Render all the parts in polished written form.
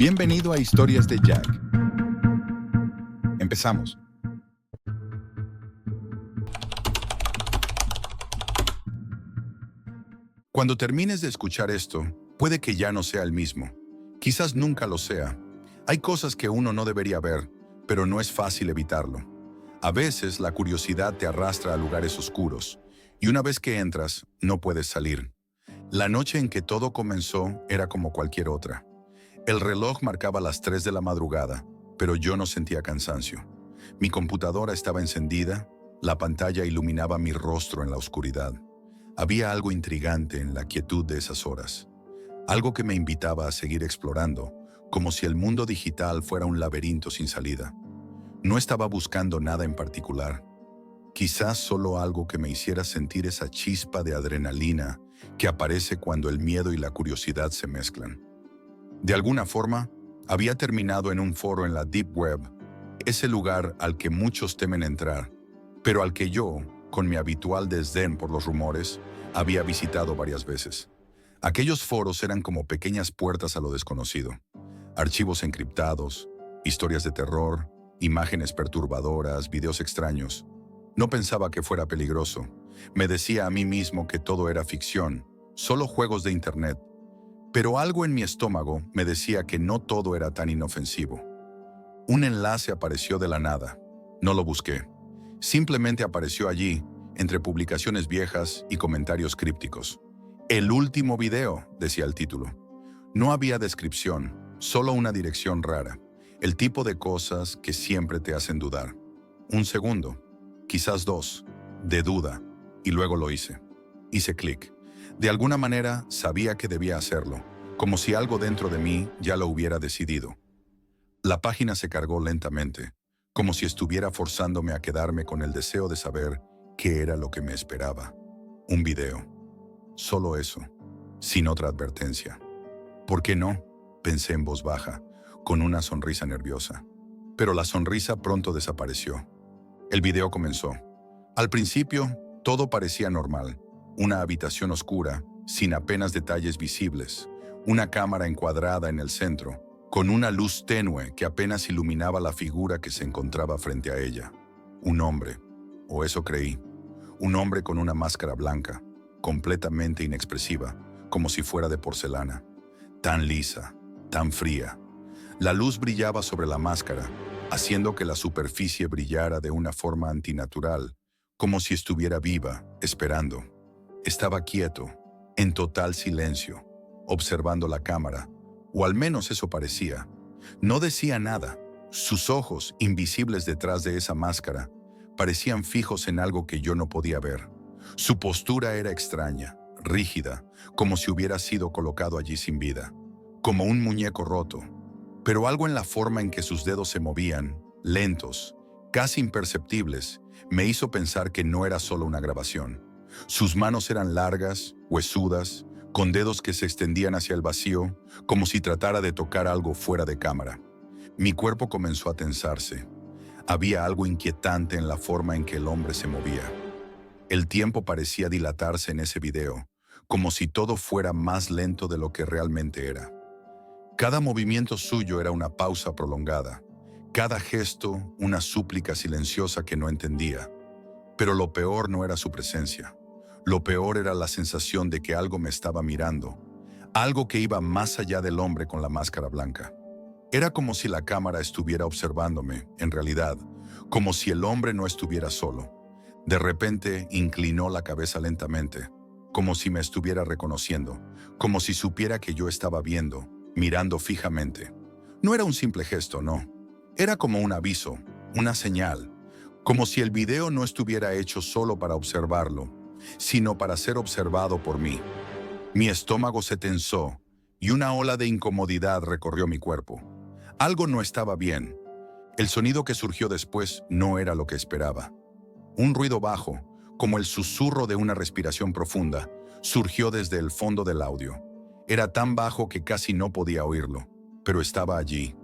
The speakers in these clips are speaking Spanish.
Bienvenido a Historias de Jack. Empezamos. Cuando termines de escuchar esto, puede que ya no sea el mismo. Quizás nunca lo sea. Hay cosas que uno no debería ver, pero no es fácil evitarlo. A veces la curiosidad te arrastra a lugares oscuros, y una vez que entras, no puedes salir. La noche en que todo comenzó era como cualquier otra. El reloj marcaba las 3 de la madrugada, pero yo no sentía cansancio. Mi computadora estaba encendida, la pantalla iluminaba mi rostro en la oscuridad. Había algo intrigante en la quietud de esas horas, algo que me invitaba a seguir explorando, como si el mundo digital fuera un laberinto sin salida. No estaba buscando nada en particular, quizás solo algo que me hiciera sentir esa chispa de adrenalina que aparece cuando el miedo y la curiosidad se mezclan. De alguna forma, había terminado en un foro en la Deep Web, ese lugar al que muchos temen entrar, pero al que yo, con mi habitual desdén por los rumores, había visitado varias veces. Aquellos foros eran como pequeñas puertas a lo desconocido. Archivos encriptados, historias de terror, imágenes perturbadoras, videos extraños. No pensaba que fuera peligroso. Me decía a mí mismo que todo era ficción, solo juegos de internet. Pero algo en mi estómago me decía que no todo era tan inofensivo. Un enlace apareció de la nada. No lo busqué. Simplemente apareció allí, entre publicaciones viejas y comentarios crípticos. El último video, decía el título. No había descripción, solo una dirección rara. El tipo de cosas que siempre te hacen dudar. Un segundo, quizás dos, de duda, y luego lo hice. Hice clic. De alguna manera sabía que debía hacerlo, como si algo dentro de mí ya lo hubiera decidido. La página se cargó lentamente, como si estuviera forzándome a quedarme con el deseo de saber qué era lo que me esperaba. Un video. Solo eso, sin otra advertencia. ¿Por qué no?, pensé en voz baja, con una sonrisa nerviosa. Pero la sonrisa pronto desapareció. El video comenzó. Al principio, todo parecía normal. Una habitación oscura, sin apenas detalles visibles. Una cámara encuadrada en el centro, con una luz tenue que apenas iluminaba la figura que se encontraba frente a ella. Un hombre, o eso creí. Un hombre con una máscara blanca, completamente inexpresiva, como si fuera de porcelana. Tan lisa, tan fría. La luz brillaba sobre la máscara, haciendo que la superficie brillara de una forma antinatural, como si estuviera viva, esperando. Estaba quieto, en total silencio, observando la cámara, o al menos eso parecía. No decía nada. Sus ojos, invisibles detrás de esa máscara, parecían fijos en algo que yo no podía ver. Su postura era extraña, rígida, como si hubiera sido colocado allí sin vida, como un muñeco roto. Pero algo en la forma en que sus dedos se movían, lentos, casi imperceptibles, me hizo pensar que no era solo una grabación. Sus manos eran largas, huesudas, con dedos que se extendían hacia el vacío, como si tratara de tocar algo fuera de cámara. Mi cuerpo comenzó a tensarse. Había algo inquietante en la forma en que el hombre se movía. El tiempo parecía dilatarse en ese video, como si todo fuera más lento de lo que realmente era. Cada movimiento suyo era una pausa prolongada, cada gesto una súplica silenciosa que no entendía. Pero lo peor no era su presencia. Lo peor era la sensación de que algo me estaba mirando, algo que iba más allá del hombre con la máscara blanca. Era como si la cámara estuviera observándome, en realidad, como si el hombre no estuviera solo. De repente inclinó la cabeza lentamente, como si me estuviera reconociendo, como si supiera que yo estaba viendo, mirando fijamente. No era un simple gesto, no. Era como un aviso, una señal, como si el video no estuviera hecho solo para observarlo, sino para ser observado por mí. Mi estómago se tensó y una ola de incomodidad recorrió mi cuerpo. Algo no estaba bien. El sonido que surgió después no era lo que esperaba. Un ruido bajo, como el susurro de una respiración profunda, surgió desde el fondo del audio. Era tan bajo que casi no podía oírlo, pero estaba allí,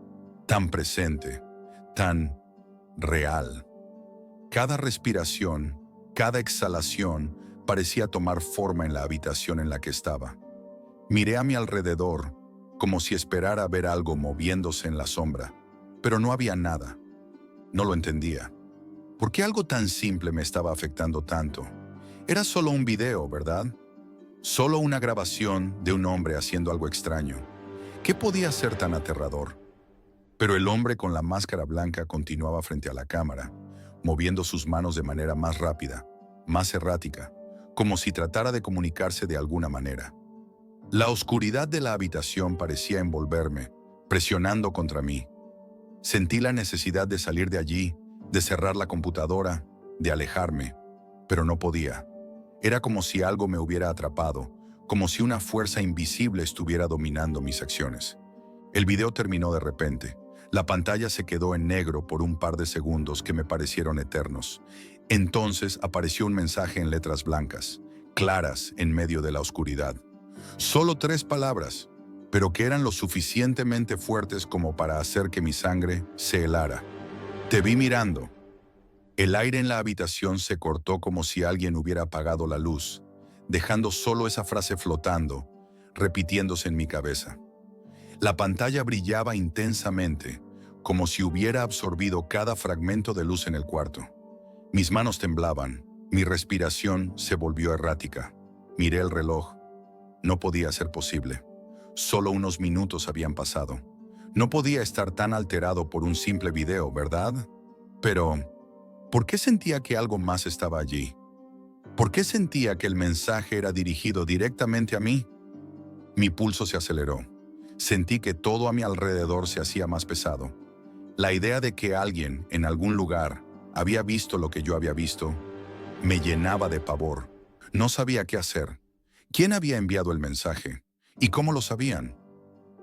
tan presente, tan real. Cada respiración, cada exhalación parecía tomar forma en la habitación en la que estaba. Miré a mi alrededor, como si esperara ver algo moviéndose en la sombra, pero no había nada. No lo entendía. ¿Por qué algo tan simple me estaba afectando tanto? Era solo un video, ¿verdad? Solo una grabación de un hombre haciendo algo extraño. ¿Qué podía ser tan aterrador? Pero el hombre con la máscara blanca continuaba frente a la cámara, moviendo sus manos de manera más rápida, más errática, como si tratara de comunicarse de alguna manera. La oscuridad de la habitación parecía envolverme, presionando contra mí. Sentí la necesidad de salir de allí, de cerrar la computadora, de alejarme, pero no podía. Era como si algo me hubiera atrapado, como si una fuerza invisible estuviera dominando mis acciones. El video terminó de repente. La pantalla se quedó en negro por un par de segundos que me parecieron eternos. Entonces apareció un mensaje en letras blancas, claras en medio de la oscuridad. Solo 3 palabras, pero que eran lo suficientemente fuertes como para hacer que mi sangre se helara. Te vi mirando. El aire en la habitación se cortó como si alguien hubiera apagado la luz, dejando solo esa frase flotando, repitiéndose en mi cabeza. La pantalla brillaba intensamente, como si hubiera absorbido cada fragmento de luz en el cuarto. Mis manos temblaban, mi respiración se volvió errática. Miré el reloj. No podía ser posible. Solo unos minutos habían pasado. No podía estar tan alterado por un simple video, ¿verdad? Pero, ¿por qué sentía que algo más estaba allí? ¿Por qué sentía que el mensaje era dirigido directamente a mí? Mi pulso se aceleró. Sentí que todo a mi alrededor se hacía más pesado. La idea de que alguien, en algún lugar, había visto lo que yo había visto, me llenaba de pavor. No sabía qué hacer. ¿Quién había enviado el mensaje? ¿Y cómo lo sabían?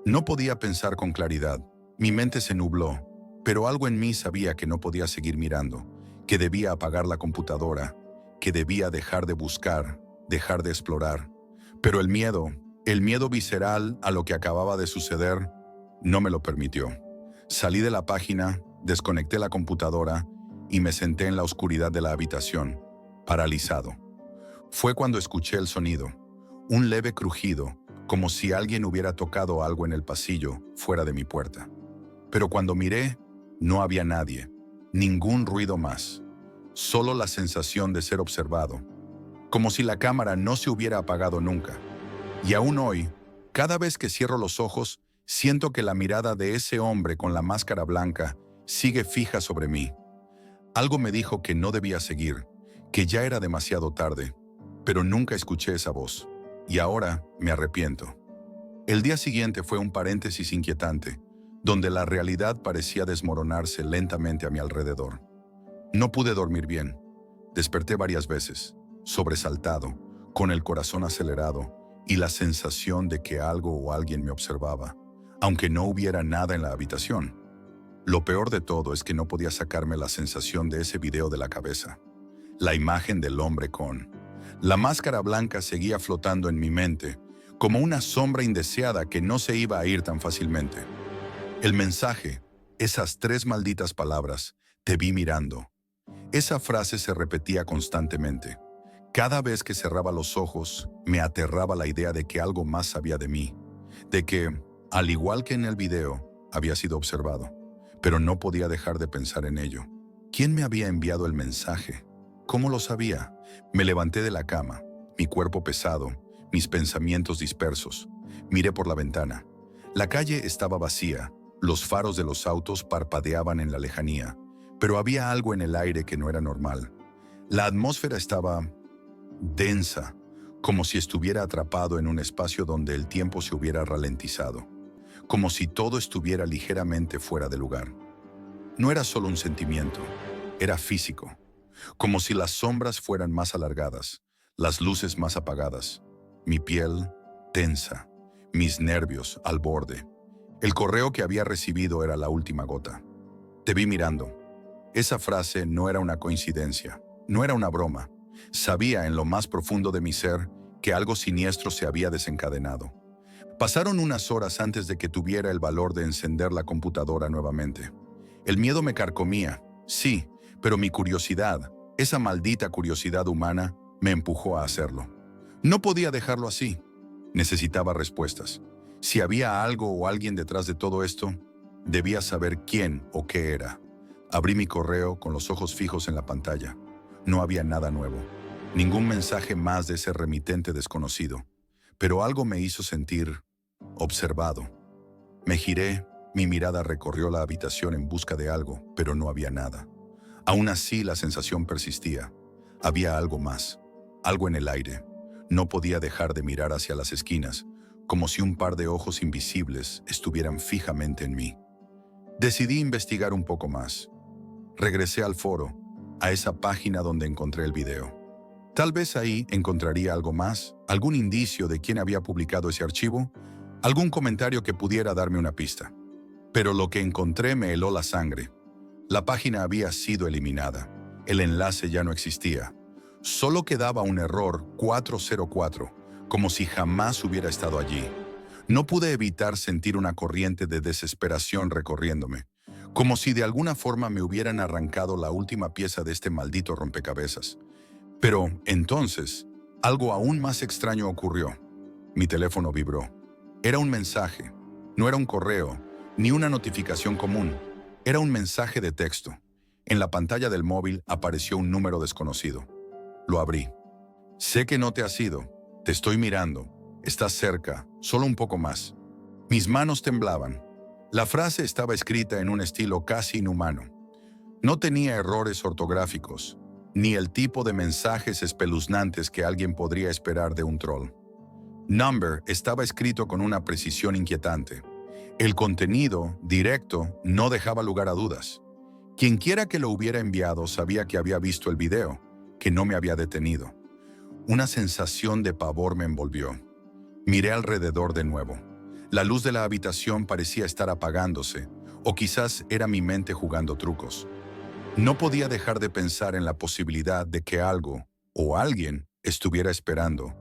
No podía pensar con claridad. Mi mente se nubló, pero algo en mí sabía que no podía seguir mirando, que debía apagar la computadora, que debía dejar de buscar, dejar de explorar. Pero el miedo visceral a lo que acababa de suceder, no me lo permitió. Salí de la página, desconecté la computadora y me senté en la oscuridad de la habitación, paralizado. Fue cuando escuché el sonido, un leve crujido, como si alguien hubiera tocado algo en el pasillo fuera de mi puerta. Pero cuando miré, no había nadie, ningún ruido más, solo la sensación de ser observado, como si la cámara no se hubiera apagado nunca. Y aún hoy, cada vez que cierro los ojos, siento que la mirada de ese hombre con la máscara blanca sigue fija sobre mí. Algo me dijo que no debía seguir, que ya era demasiado tarde, pero nunca escuché esa voz. Y ahora me arrepiento. El día siguiente fue un paréntesis inquietante, donde la realidad parecía desmoronarse lentamente a mi alrededor. No pude dormir bien. Desperté varias veces, sobresaltado, con el corazón acelerado y la sensación de que algo o alguien me observaba, aunque no hubiera nada en la habitación. Lo peor de todo es que no podía sacarme la sensación de ese video de la cabeza. La imagen del hombre con la máscara blanca seguía flotando en mi mente, como una sombra indeseada que no se iba a ir tan fácilmente. El mensaje, esas 3 malditas palabras, te vi mirando. Esa frase se repetía constantemente. Cada vez que cerraba los ojos, me aterraba la idea de que algo más sabía de mí, de que, al igual que en el video, había sido observado, pero no podía dejar de pensar en ello. ¿Quién me había enviado el mensaje? ¿Cómo lo sabía? Me levanté de la cama, mi cuerpo pesado, mis pensamientos dispersos. Miré por la ventana. La calle estaba vacía, los faros de los autos parpadeaban en la lejanía, pero había algo en el aire que no era normal. La atmósfera estaba densa, como si estuviera atrapado en un espacio donde el tiempo se hubiera ralentizado, como si todo estuviera ligeramente fuera de lugar. No era solo un sentimiento, era físico, como si las sombras fueran más alargadas, las luces más apagadas, mi piel tensa, mis nervios al borde. El correo que había recibido era la última gota. Te vi mirando. Esa frase no era una coincidencia, no era una broma. Sabía en lo más profundo de mi ser que algo siniestro se había desencadenado. Pasaron unas horas antes de que tuviera el valor de encender la computadora nuevamente. El miedo me carcomía, sí, pero mi curiosidad, esa maldita curiosidad humana, me empujó a hacerlo. No podía dejarlo así. Necesitaba respuestas. Si había algo o alguien detrás de todo esto, debía saber quién o qué era. Abrí mi correo con los ojos fijos en la pantalla. No había nada nuevo, ningún mensaje más de ese remitente desconocido. Pero algo me hizo sentir observado. Me giré, mi mirada recorrió la habitación en busca de algo, pero no había nada. Aún así, la sensación persistía. Había algo más, algo en el aire. No podía dejar de mirar hacia las esquinas, como si un par de ojos invisibles estuvieran fijamente en mí. Decidí investigar un poco más. Regresé al foro, a esa página donde encontré el video. Tal vez ahí encontraría algo más, algún indicio de quién había publicado ese archivo, algún comentario que pudiera darme una pista. Pero lo que encontré me heló la sangre. La página había sido eliminada. El enlace ya no existía. Solo quedaba un error 404, como si jamás hubiera estado allí. No pude evitar sentir una corriente de desesperación recorriéndome, como si de alguna forma me hubieran arrancado la última pieza de este maldito rompecabezas. Pero entonces, algo aún más extraño ocurrió. Mi teléfono vibró. Era un mensaje. No era un correo, ni una notificación común. Era un mensaje de texto. En la pantalla del móvil apareció un número desconocido. Lo abrí. Sé que no te has ido. Te estoy mirando. Estás cerca, solo un poco más. Mis manos temblaban. La frase estaba escrita en un estilo casi inhumano. No tenía errores ortográficos, ni el tipo de mensajes espeluznantes que alguien podría esperar de un troll. Number estaba escrito con una precisión inquietante. El contenido, directo, no dejaba lugar a dudas. Quienquiera que lo hubiera enviado sabía que había visto el video, que no me había detenido. Una sensación de pavor me envolvió. Miré alrededor de nuevo. La luz de la habitación parecía estar apagándose, o quizás era mi mente jugando trucos. No podía dejar de pensar en la posibilidad de que algo o alguien estuviera esperando,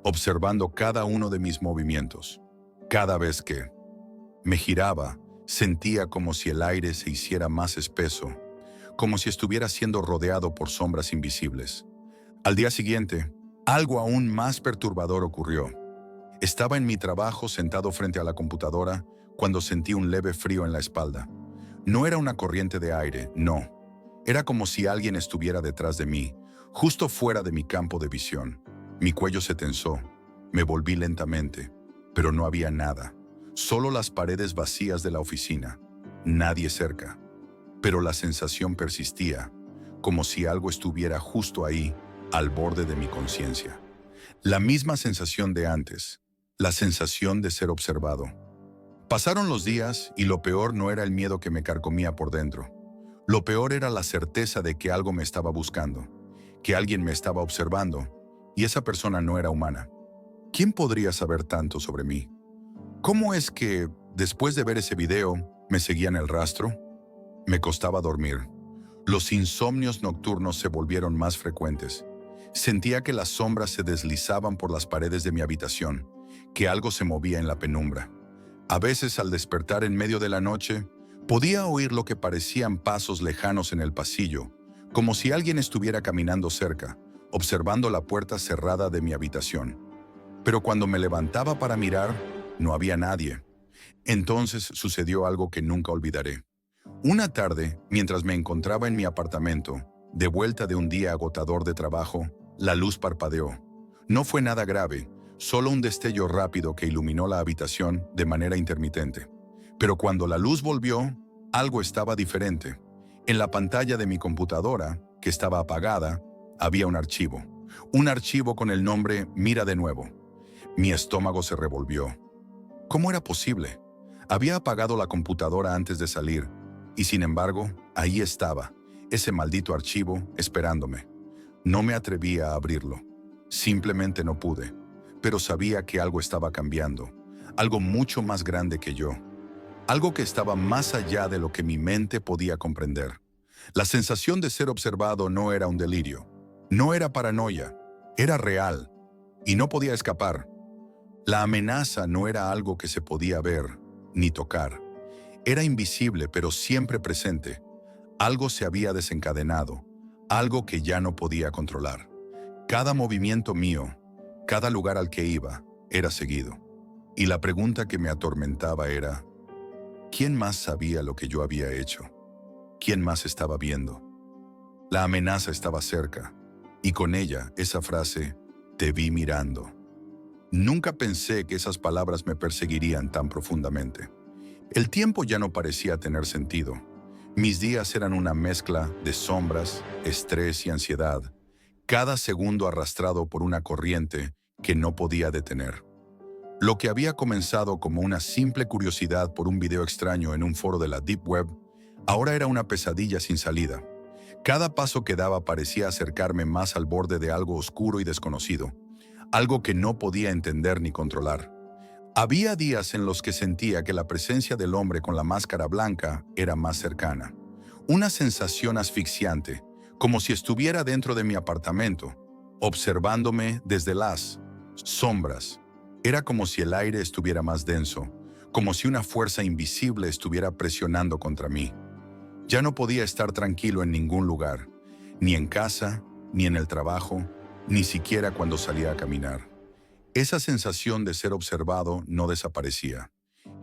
observando cada uno de mis movimientos. Cada vez que me giraba, sentía como si el aire se hiciera más espeso, como si estuviera siendo rodeado por sombras invisibles. Al día siguiente, algo aún más perturbador ocurrió. Estaba en mi trabajo sentado frente a la computadora cuando sentí un leve frío en la espalda. No era una corriente de aire, no. Era como si alguien estuviera detrás de mí, justo fuera de mi campo de visión. Mi cuello se tensó. Me volví lentamente, pero no había nada. Solo las paredes vacías de la oficina. Nadie cerca. Pero la sensación persistía, como si algo estuviera justo ahí, al borde de mi conciencia. La misma sensación de antes. La sensación de ser observado. Pasaron los días y lo peor no era el miedo que me carcomía por dentro. Lo peor era la certeza de que algo me estaba buscando, que alguien me estaba observando, y esa persona no era humana. ¿Quién podría saber tanto sobre mí? ¿Cómo es que, después de ver ese video, me seguían el rastro? Me costaba dormir. Los insomnios nocturnos se volvieron más frecuentes. Sentía que las sombras se deslizaban por las paredes de mi habitación, que algo se movía en la penumbra. A veces, al despertar en medio de la noche, podía oír lo que parecían pasos lejanos en el pasillo, como si alguien estuviera caminando cerca, observando la puerta cerrada de mi habitación. Pero cuando me levantaba para mirar, no había nadie. Entonces sucedió algo que nunca olvidaré. Una tarde, mientras me encontraba en mi apartamento, de vuelta de un día agotador de trabajo, la luz parpadeó. No fue nada grave, solo un destello rápido que iluminó la habitación de manera intermitente. Pero cuando la luz volvió, algo estaba diferente. En la pantalla de mi computadora, que estaba apagada, había un archivo. Un archivo con el nombre Mira de nuevo. Mi estómago se revolvió. ¿Cómo era posible? Había apagado la computadora antes de salir, y sin embargo, ahí estaba, ese maldito archivo, esperándome. No me atrevía a abrirlo. Simplemente no pude. Pero sabía que algo estaba cambiando, algo mucho más grande que yo, algo que estaba más allá de lo que mi mente podía comprender. La sensación de ser observado no era un delirio, no era paranoia, era real, y no podía escapar. La amenaza no era algo que se podía ver, ni tocar. Era invisible, pero siempre presente. Algo se había desencadenado, algo que ya no podía controlar. Cada movimiento mío, cada lugar al que iba, era seguido. Y la pregunta que me atormentaba era, ¿quién más sabía lo que yo había hecho? ¿Quién más estaba viendo? La amenaza estaba cerca, y con ella esa frase, te vi mirando. Nunca pensé que esas palabras me perseguirían tan profundamente. El tiempo ya no parecía tener sentido. Mis días eran una mezcla de sombras, estrés y ansiedad, cada segundo arrastrado por una corriente que no podía detener. Lo que había comenzado como una simple curiosidad por un video extraño en un foro de la Deep Web, ahora era una pesadilla sin salida. Cada paso que daba parecía acercarme más al borde de algo oscuro y desconocido, algo que no podía entender ni controlar. Había días en los que sentía que la presencia del hombre con la máscara blanca era más cercana. Una sensación asfixiante, como si estuviera dentro de mi apartamento, observándome desde las sombras. Era como si el aire estuviera más denso, como si una fuerza invisible estuviera presionando contra mí. Ya no podía estar tranquilo en ningún lugar, ni en casa, ni en el trabajo, ni siquiera cuando salía a caminar. Esa sensación de ser observado no desaparecía.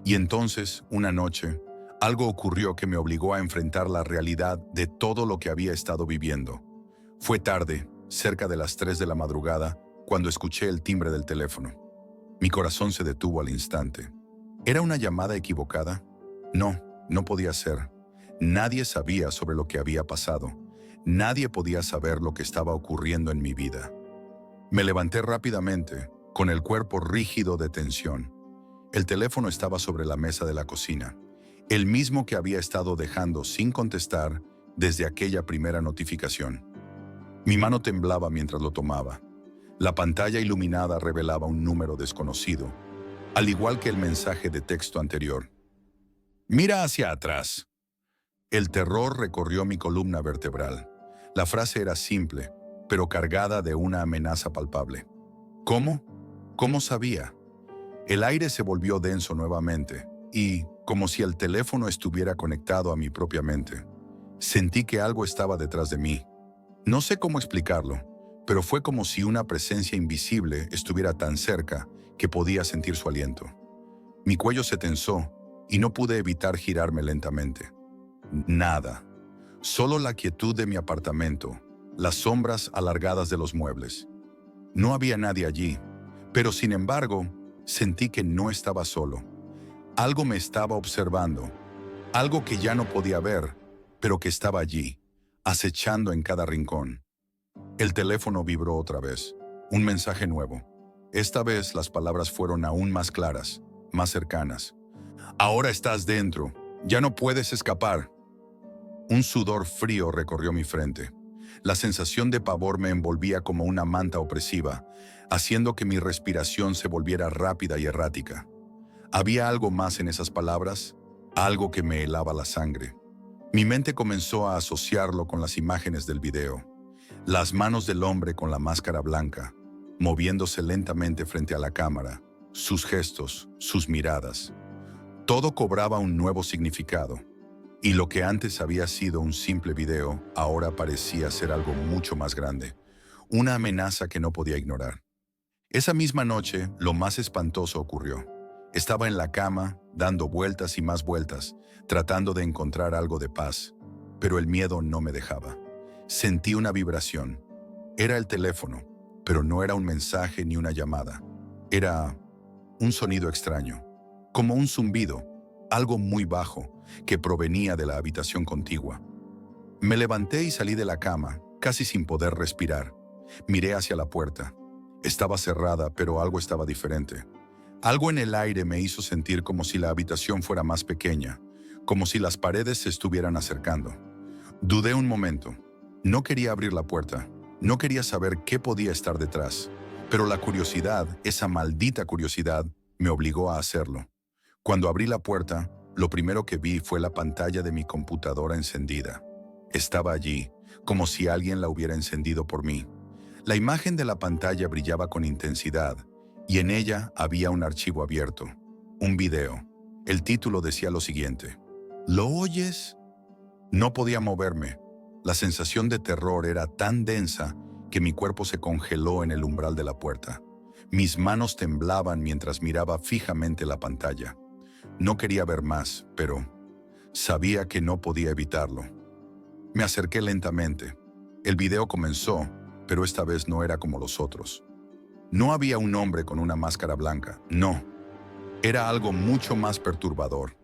Y entonces, una noche, algo ocurrió que me obligó a enfrentar la realidad de todo lo que había estado viviendo. Fue tarde, cerca de las 3 de la madrugada, cuando escuché el timbre del teléfono. Mi corazón se detuvo al instante. ¿Era una llamada equivocada? No, no podía ser. Nadie sabía sobre lo que había pasado. Nadie podía saber lo que estaba ocurriendo en mi vida. Me levanté rápidamente, con el cuerpo rígido de tensión. El teléfono estaba sobre la mesa de la cocina, el mismo que había estado dejando sin contestar desde aquella primera notificación. Mi mano temblaba mientras lo tomaba. La pantalla iluminada revelaba un número desconocido, al igual que el mensaje de texto anterior. Mira hacia atrás. El terror recorrió mi columna vertebral. La frase era simple, pero cargada de una amenaza palpable. ¿Cómo? ¿Cómo sabía? El aire se volvió denso nuevamente y, como si el teléfono estuviera conectado a mi propia mente, sentí que algo estaba detrás de mí. No sé cómo explicarlo, pero fue como si una presencia invisible estuviera tan cerca que podía sentir su aliento. Mi cuello se tensó y no pude evitar girarme lentamente. Nada. Solo la quietud de mi apartamento, las sombras alargadas de los muebles. No había nadie allí, pero sin embargo, sentí que no estaba solo. Algo me estaba observando, algo que ya no podía ver, pero que estaba allí, acechando en cada rincón. El teléfono vibró otra vez, un mensaje nuevo. Esta vez las palabras fueron aún más claras, más cercanas. Ahora estás dentro, ya no puedes escapar. Un sudor frío recorrió mi frente. La sensación de pavor me envolvía como una manta opresiva, haciendo que mi respiración se volviera rápida y errática. Había algo más en esas palabras, algo que me helaba la sangre. Mi mente comenzó a asociarlo con las imágenes del video. Las manos del hombre con la máscara blanca, moviéndose lentamente frente a la cámara, sus gestos, sus miradas. Todo cobraba un nuevo significado. Y lo que antes había sido un simple video, ahora parecía ser algo mucho más grande, una amenaza que no podía ignorar. Esa misma noche, lo más espantoso ocurrió. Estaba en la cama, dando vueltas y más vueltas, tratando de encontrar algo de paz, pero el miedo no me dejaba. Sentí una vibración. Era el teléfono, pero no era un mensaje ni una llamada. Era un sonido extraño, como un zumbido, algo muy bajo, que provenía de la habitación contigua. Me levanté y salí de la cama, casi sin poder respirar. Miré hacia la puerta. Estaba cerrada, pero algo estaba diferente. Algo en el aire me hizo sentir como si la habitación fuera más pequeña, como si las paredes se estuvieran acercando. Dudé un momento. No quería abrir la puerta. No quería saber qué podía estar detrás. Pero la curiosidad, esa maldita curiosidad, me obligó a hacerlo. Cuando abrí la puerta, lo primero que vi fue la pantalla de mi computadora encendida. Estaba allí, como si alguien la hubiera encendido por mí. La imagen de la pantalla brillaba con intensidad, y en ella había un archivo abierto, un video. El título decía lo siguiente: ¿Lo oyes? No podía moverme. La sensación de terror era tan densa que mi cuerpo se congeló en el umbral de la puerta. Mis manos temblaban mientras miraba fijamente la pantalla. No quería ver más, pero sabía que no podía evitarlo. Me acerqué lentamente. El video comenzó, pero esta vez no era como los otros. No había un hombre con una máscara blanca, no. Era algo mucho más perturbador.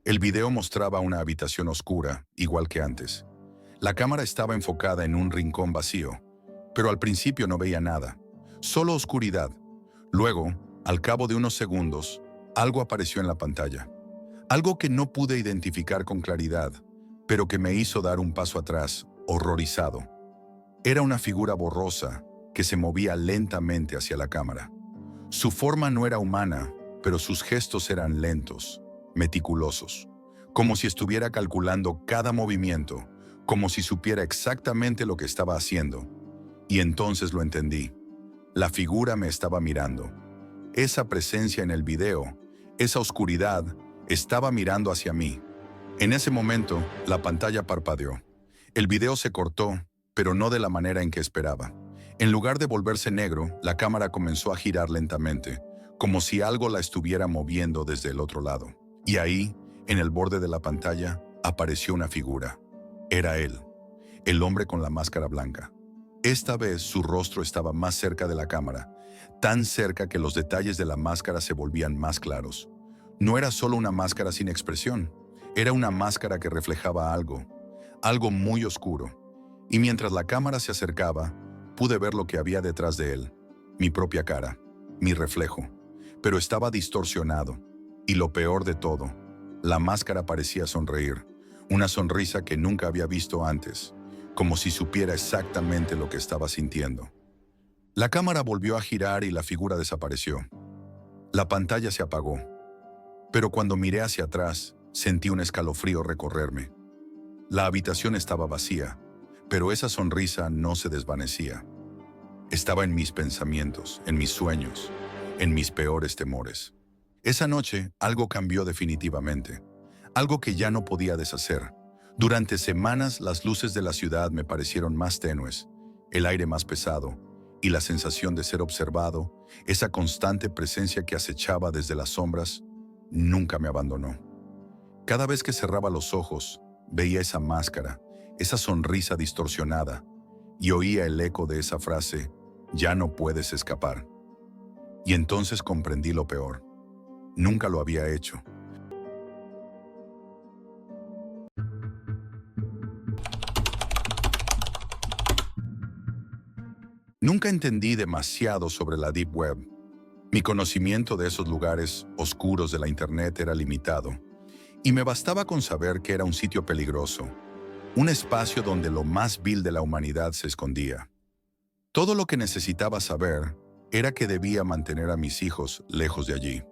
El video mostraba una habitación oscura, igual que antes. La cámara estaba enfocada en un rincón vacío, pero al principio no veía nada, solo oscuridad. Luego, al cabo de unos segundos, algo apareció en la pantalla. Algo que no pude identificar con claridad, pero que me hizo dar un paso atrás, horrorizado. Era una figura borrosa que se movía lentamente hacia la cámara. Su forma no era humana, pero sus gestos eran lentos, meticulosos, como si estuviera calculando cada movimiento, como si supiera exactamente lo que estaba haciendo. Y entonces lo entendí. La figura me estaba mirando. Esa presencia en el video, esa oscuridad, estaba mirando hacia mí. En ese momento, la pantalla parpadeó. El video se cortó, pero no de la manera en que esperaba. En lugar de volverse negro, la cámara comenzó a girar lentamente, como si algo la estuviera moviendo desde el otro lado. Y ahí, en el borde de la pantalla, apareció una figura. Era él, el hombre con la máscara blanca. Esta vez su rostro estaba más cerca de la cámara, tan cerca que los detalles de la máscara se volvían más claros. No era solo una máscara sin expresión, era una máscara que reflejaba algo muy oscuro. Y mientras la cámara se acercaba, pude ver lo que había detrás de él, mi propia cara, mi reflejo. Pero estaba distorsionado. Y lo peor de todo, la máscara parecía sonreír, una sonrisa que nunca había visto antes, como si supiera exactamente lo que estaba sintiendo. La cámara volvió a girar y la figura desapareció. La pantalla se apagó, pero cuando miré hacia atrás, sentí un escalofrío recorrerme. La habitación estaba vacía, pero esa sonrisa no se desvanecía. Estaba en mis pensamientos, en mis sueños, en mis peores temores. Esa noche, algo cambió definitivamente, algo que ya no podía deshacer. Durante semanas, las luces de la ciudad me parecieron más tenues, el aire más pesado, y la sensación de ser observado, esa constante presencia que acechaba desde las sombras, nunca me abandonó. Cada vez que cerraba los ojos, veía esa máscara, esa sonrisa distorsionada, y oía el eco de esa frase, «Ya no puedes escapar». Y entonces comprendí lo peor. Nunca lo había hecho. Nunca entendí demasiado sobre la Deep Web. Mi conocimiento de esos lugares oscuros de la Internet era limitado, y me bastaba con saber que era un sitio peligroso, un espacio donde lo más vil de la humanidad se escondía. Todo lo que necesitaba saber era que debía mantener a mis hijos lejos de allí.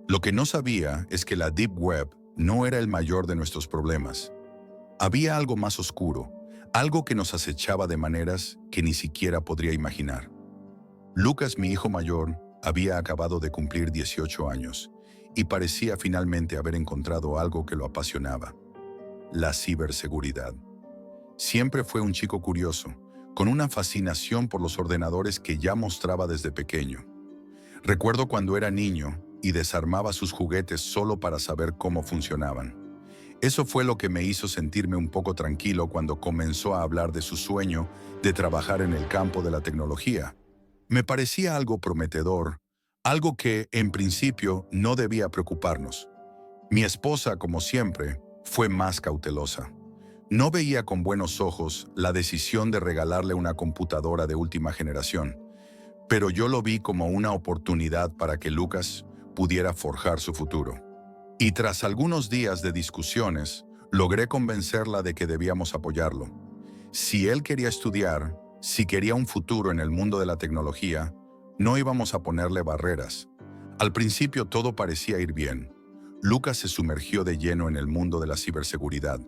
Lo que no sabía es que la Deep Web no era el mayor de nuestros problemas. Había algo más oscuro, algo que nos acechaba de maneras que ni siquiera podría imaginar. Lucas, mi hijo mayor, había acabado de cumplir 18 años y parecía finalmente haber encontrado algo que lo apasionaba: la ciberseguridad. Siempre fue un chico curioso, con una fascinación por los ordenadores que ya mostraba desde pequeño. Recuerdo cuando era niño y desarmaba sus juguetes solo para saber cómo funcionaban. Eso fue lo que me hizo sentirme un poco tranquilo cuando comenzó a hablar de su sueño de trabajar en el campo de la tecnología. Me parecía algo prometedor, algo que, en principio, no debía preocuparnos. Mi esposa, como siempre, fue más cautelosa. No veía con buenos ojos la decisión de regalarle una computadora de última generación, pero yo lo vi como una oportunidad para que Lucas pudiera forjar su futuro. Y tras algunos días de discusiones, logré convencerla de que debíamos apoyarlo. Si él quería estudiar, si quería un futuro en el mundo de la tecnología, no íbamos a ponerle barreras. Al principio todo parecía ir bien. Lucas se sumergió de lleno en el mundo de la ciberseguridad.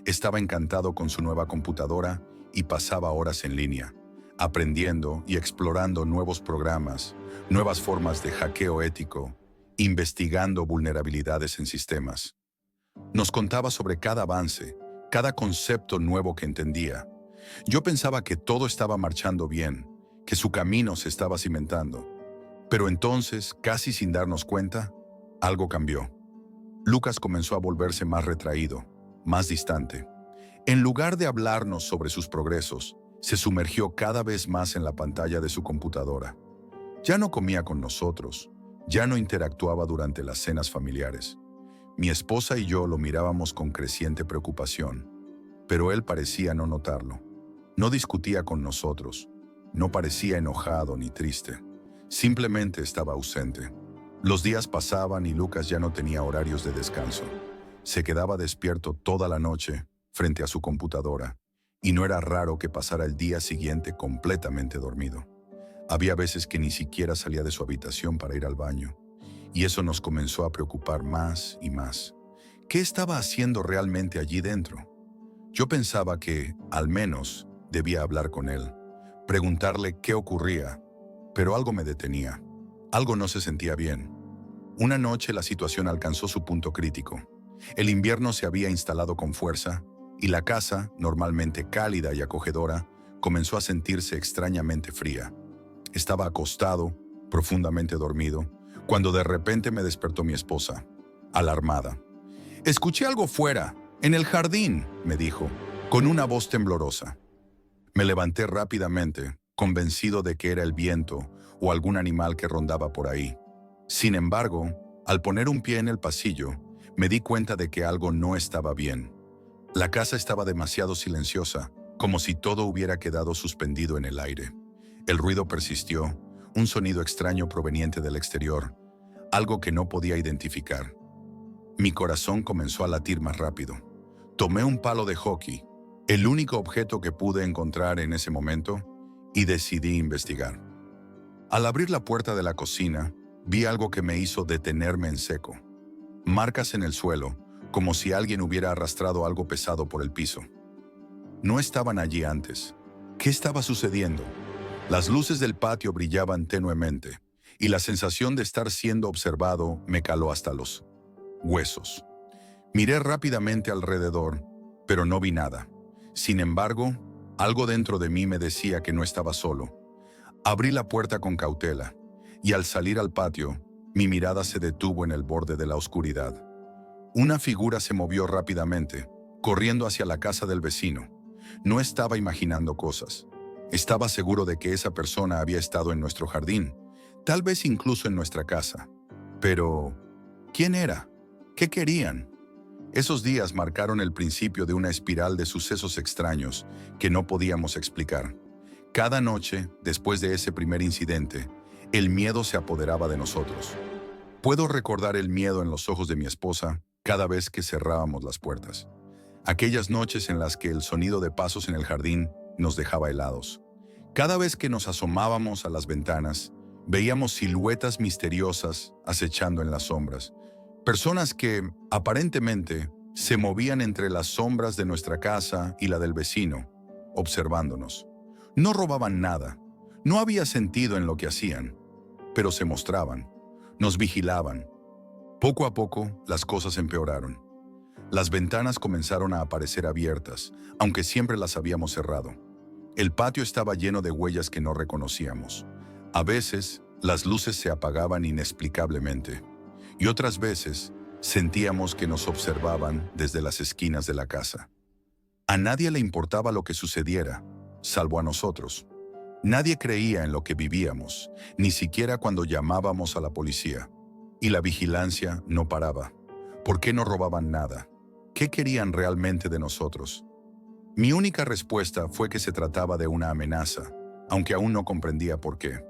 Estaba encantado con su nueva computadora y pasaba horas en línea, aprendiendo y explorando nuevos programas, nuevas formas de hackeo ético, investigando vulnerabilidades en sistemas. Nos contaba sobre cada avance, cada concepto nuevo que entendía. Yo pensaba que todo estaba marchando bien, que su camino se estaba cimentando. Pero entonces, casi sin darnos cuenta, algo cambió. Lucas comenzó a volverse más retraído, más distante. En lugar de hablarnos sobre sus progresos, se sumergió cada vez más en la pantalla de su computadora. Ya no comía con nosotros, ya no interactuaba durante las cenas familiares. Mi esposa y yo lo mirábamos con creciente preocupación, pero él parecía no notarlo. No discutía con nosotros, no parecía enojado ni triste. Simplemente estaba ausente. Los días pasaban y Lucas ya no tenía horarios de descanso. Se quedaba despierto toda la noche frente a su computadora, y no era raro que pasara el día siguiente completamente dormido. Había veces que ni siquiera salía de su habitación para ir al baño, y eso nos comenzó a preocupar más y más. ¿Qué estaba haciendo realmente allí dentro? Yo pensaba que, al menos, debía hablar con él, preguntarle qué ocurría, pero algo me detenía. Algo no se sentía bien. Una noche la situación alcanzó su punto crítico. El invierno se había instalado con fuerza, y la casa, normalmente cálida y acogedora, comenzó a sentirse extrañamente fría. Estaba acostado, profundamente dormido, cuando de repente me despertó mi esposa, alarmada. «Escuché algo fuera, en el jardín», me dijo, con una voz temblorosa. Me levanté rápidamente, convencido de que era el viento o algún animal que rondaba por ahí. Sin embargo, al poner un pie en el pasillo, me di cuenta de que algo no estaba bien. La casa estaba demasiado silenciosa, como si todo hubiera quedado suspendido en el aire. El ruido persistió, un sonido extraño proveniente del exterior, algo que no podía identificar. Mi corazón comenzó a latir más rápido. Tomé un palo de hockey, el único objeto que pude encontrar en ese momento, y decidí investigar. Al abrir la puerta de la cocina, vi algo que me hizo detenerme en seco. Marcas en el suelo, como si alguien hubiera arrastrado algo pesado por el piso. No estaban allí antes. ¿Qué estaba sucediendo? Las luces del patio brillaban tenuemente, y la sensación de estar siendo observado me caló hasta los huesos. Miré rápidamente alrededor, pero no vi nada. Sin embargo, algo dentro de mí me decía que no estaba solo. Abrí la puerta con cautela, y al salir al patio, mi mirada se detuvo en el borde de la oscuridad. Una figura se movió rápidamente, corriendo hacia la casa del vecino. No estaba imaginando cosas. Estaba seguro de que esa persona había estado en nuestro jardín, tal vez incluso en nuestra casa. Pero, ¿quién era? ¿Qué querían? Esos días marcaron el principio de una espiral de sucesos extraños que no podíamos explicar. Cada noche, después de ese primer incidente, el miedo se apoderaba de nosotros. Puedo recordar el miedo en los ojos de mi esposa cada vez que cerrábamos las puertas. Aquellas noches en las que el sonido de pasos en el jardín nos dejaba helados. Cada vez que nos asomábamos a las ventanas, veíamos siluetas misteriosas acechando en las sombras. Personas que, aparentemente, se movían entre las sombras de nuestra casa y la del vecino, observándonos. No robaban nada, no había sentido en lo que hacían, pero se mostraban, nos vigilaban. Poco a poco, las cosas empeoraron. Las ventanas comenzaron a aparecer abiertas, aunque siempre las habíamos cerrado. El patio estaba lleno de huellas que no reconocíamos. A veces, las luces se apagaban inexplicablemente, y otras veces sentíamos que nos observaban desde las esquinas de la casa. A nadie le importaba lo que sucediera, salvo a nosotros. Nadie creía en lo que vivíamos, ni siquiera cuando llamábamos a la policía. Y la vigilancia no paraba. ¿Por qué no robaban nada? ¿Qué querían realmente de nosotros? Mi única respuesta fue que se trataba de una amenaza, aunque aún no comprendía por qué.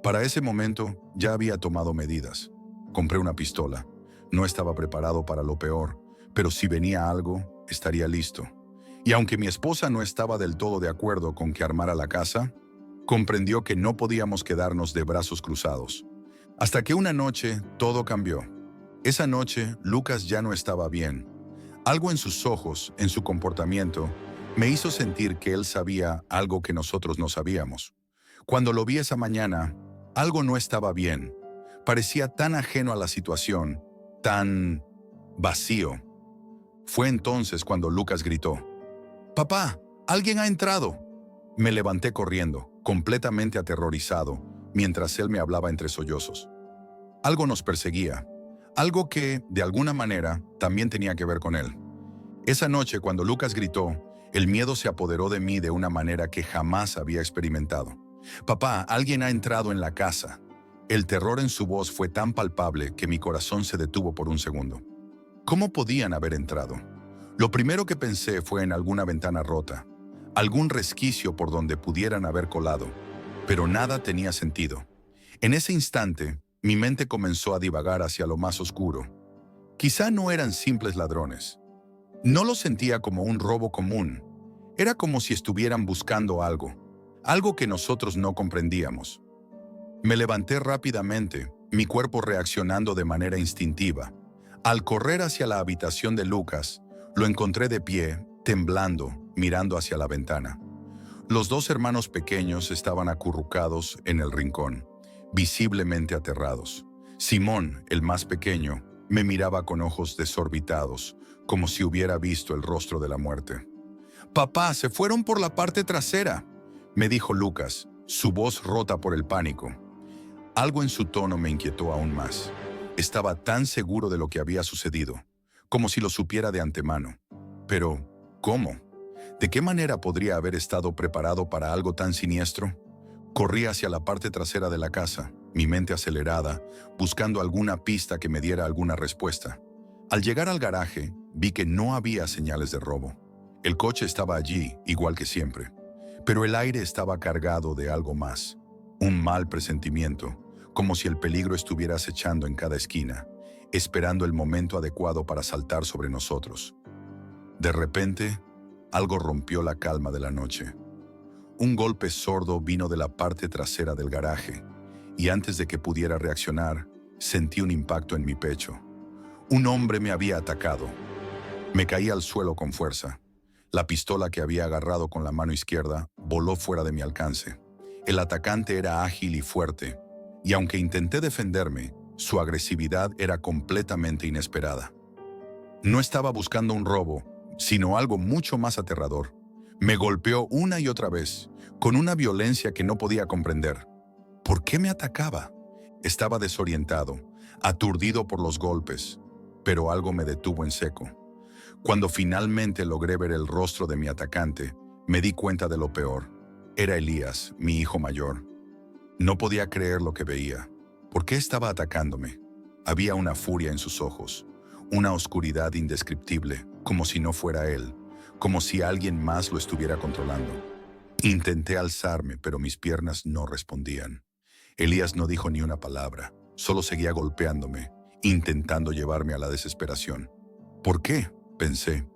Para ese momento ya había tomado medidas. Compré una pistola. No estaba preparado para lo peor, pero si venía algo, estaría listo. Y aunque mi esposa no estaba del todo de acuerdo con que armara la casa, comprendió que no podíamos quedarnos de brazos cruzados. Hasta que una noche todo cambió. Esa noche Lucas ya no estaba bien. Algo en sus ojos, en su comportamiento, me hizo sentir que él sabía algo que nosotros no sabíamos. Cuando lo vi esa mañana, algo no estaba bien. Parecía tan ajeno a la situación, tan vacío. Fue entonces cuando Lucas gritó: «¡Papá! ¡Alguien ha entrado!». Me levanté corriendo, completamente aterrorizado, mientras él me hablaba entre sollozos. Algo nos perseguía, algo que, de alguna manera, también tenía que ver con él. Esa noche, cuando Lucas gritó, el miedo se apoderó de mí de una manera que jamás había experimentado. «Papá, alguien ha entrado en la casa». El terror en su voz fue tan palpable que mi corazón se detuvo por un segundo. ¿Cómo podían haber entrado? Lo primero que pensé fue en alguna ventana rota, algún resquicio por donde pudieran haber colado, pero nada tenía sentido. En ese instante, mi mente comenzó a divagar hacia lo más oscuro. Quizá no eran simples ladrones. No lo sentía como un robo común. Era como si estuvieran buscando algo que nosotros no comprendíamos. Me levanté rápidamente, mi cuerpo reaccionando de manera instintiva. Al correr hacia la habitación de Lucas, lo encontré de pie, temblando, mirando hacia la ventana. Los dos hermanos pequeños estaban acurrucados en el rincón, visiblemente aterrados. Simón, el más pequeño, me miraba con ojos desorbitados, como si hubiera visto el rostro de la muerte. «Papá, se fueron por la parte trasera», me dijo Lucas, su voz rota por el pánico. Algo en su tono me inquietó aún más. Estaba tan seguro de lo que había sucedido, como si lo supiera de antemano. Pero, ¿cómo? ¿De qué manera podría haber estado preparado para algo tan siniestro? Corrí hacia la parte trasera de la casa, mi mente acelerada, buscando alguna pista que me diera alguna respuesta. Al llegar al garaje, vi que no había señales de robo. El coche estaba allí, igual que siempre. Pero el aire estaba cargado de algo más. Un mal presentimiento, como si el peligro estuviera acechando en cada esquina, esperando el momento adecuado para saltar sobre nosotros. De repente, algo rompió la calma de la noche. Un golpe sordo vino de la parte trasera del garaje, y antes de que pudiera reaccionar, sentí un impacto en mi pecho. Un hombre me había atacado. Me caí al suelo con fuerza. La pistola que había agarrado con la mano izquierda voló fuera de mi alcance. El atacante era ágil y fuerte, y aunque intenté defenderme, su agresividad era completamente inesperada. No estaba buscando un robo, sino algo mucho más aterrador. Me golpeó una y otra vez, con una violencia que no podía comprender. ¿Por qué me atacaba? Estaba desorientado, aturdido por los golpes, pero algo me detuvo en seco. Cuando finalmente logré ver el rostro de mi atacante, me di cuenta de lo peor. Era Elías, mi hijo mayor. No podía creer lo que veía. ¿Por qué estaba atacándome? Había una furia en sus ojos, una oscuridad indescriptible, como si no fuera él, como si alguien más lo estuviera controlando. Intenté alzarme, pero mis piernas no respondían. Elías no dijo ni una palabra, solo seguía golpeándome, intentando llevarme a la desesperación. ¿Por qué?, pensé.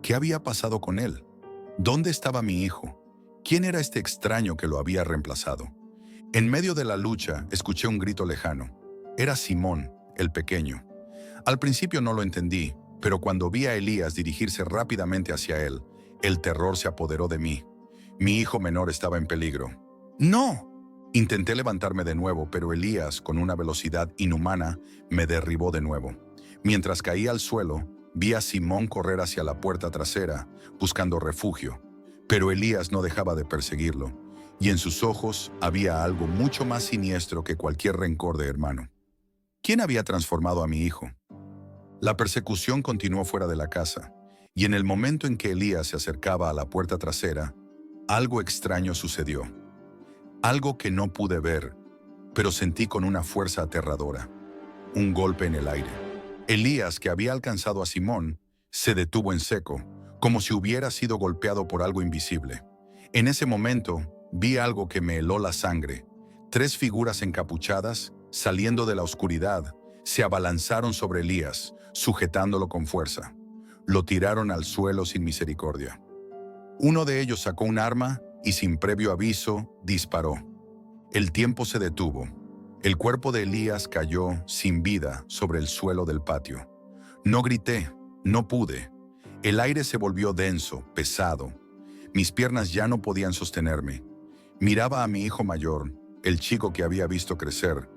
¿Qué había pasado con él? ¿Dónde estaba mi hijo? ¿Quién era este extraño que lo había reemplazado? En medio de la lucha, escuché un grito lejano. Era Simón, el pequeño. Al principio no lo entendí, pero cuando vi a Elías dirigirse rápidamente hacia él, el terror se apoderó de mí. Mi hijo menor estaba en peligro. ¡No! Intenté levantarme de nuevo, pero Elías, con una velocidad inhumana, me derribó de nuevo. Mientras caía al suelo, vi a Simón correr hacia la puerta trasera, buscando refugio. Pero Elías no dejaba de perseguirlo, y en sus ojos había algo mucho más siniestro que cualquier rencor de hermano. ¿Quién había transformado a mi hijo? La persecución continuó fuera de la casa, y en el momento en que Elías se acercaba a la puerta trasera, algo extraño sucedió. Algo que no pude ver, pero sentí con una fuerza aterradora. Un golpe en el aire. Elías, que había alcanzado a Simón, se detuvo en seco, como si hubiera sido golpeado por algo invisible. En ese momento, vi algo que me heló la sangre. 3 figuras encapuchadas, saliendo de la oscuridad, se abalanzaron sobre Elías, sujetándolo con fuerza. Lo tiraron al suelo sin misericordia. Uno de ellos sacó un arma y, sin previo aviso, disparó. El tiempo se detuvo. El cuerpo de Elías cayó sin vida sobre el suelo del patio. No grité, no pude. El aire se volvió denso, pesado. Mis piernas ya no podían sostenerme. Miraba a mi hijo mayor, el chico que había visto crecer,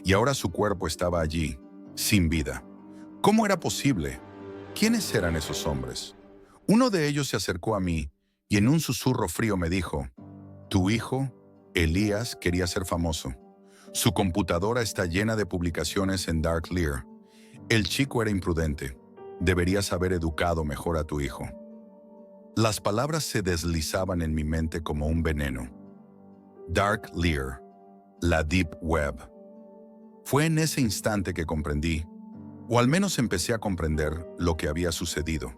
y ahora su cuerpo estaba allí, sin vida. ¿Cómo era posible? ¿Quiénes eran esos hombres? Uno de ellos se acercó a mí y en un susurro frío me dijo: «Tu hijo, Elías, quería ser famoso. Su computadora está llena de publicaciones en Dark Lear. El chico era imprudente. Deberías haber educado mejor a tu hijo. Las palabras se deslizaban en mi mente como un veneno. Dark Lear, la Deep Web. Fue en ese instante que comprendí, o al menos empecé a comprender, lo que había sucedido.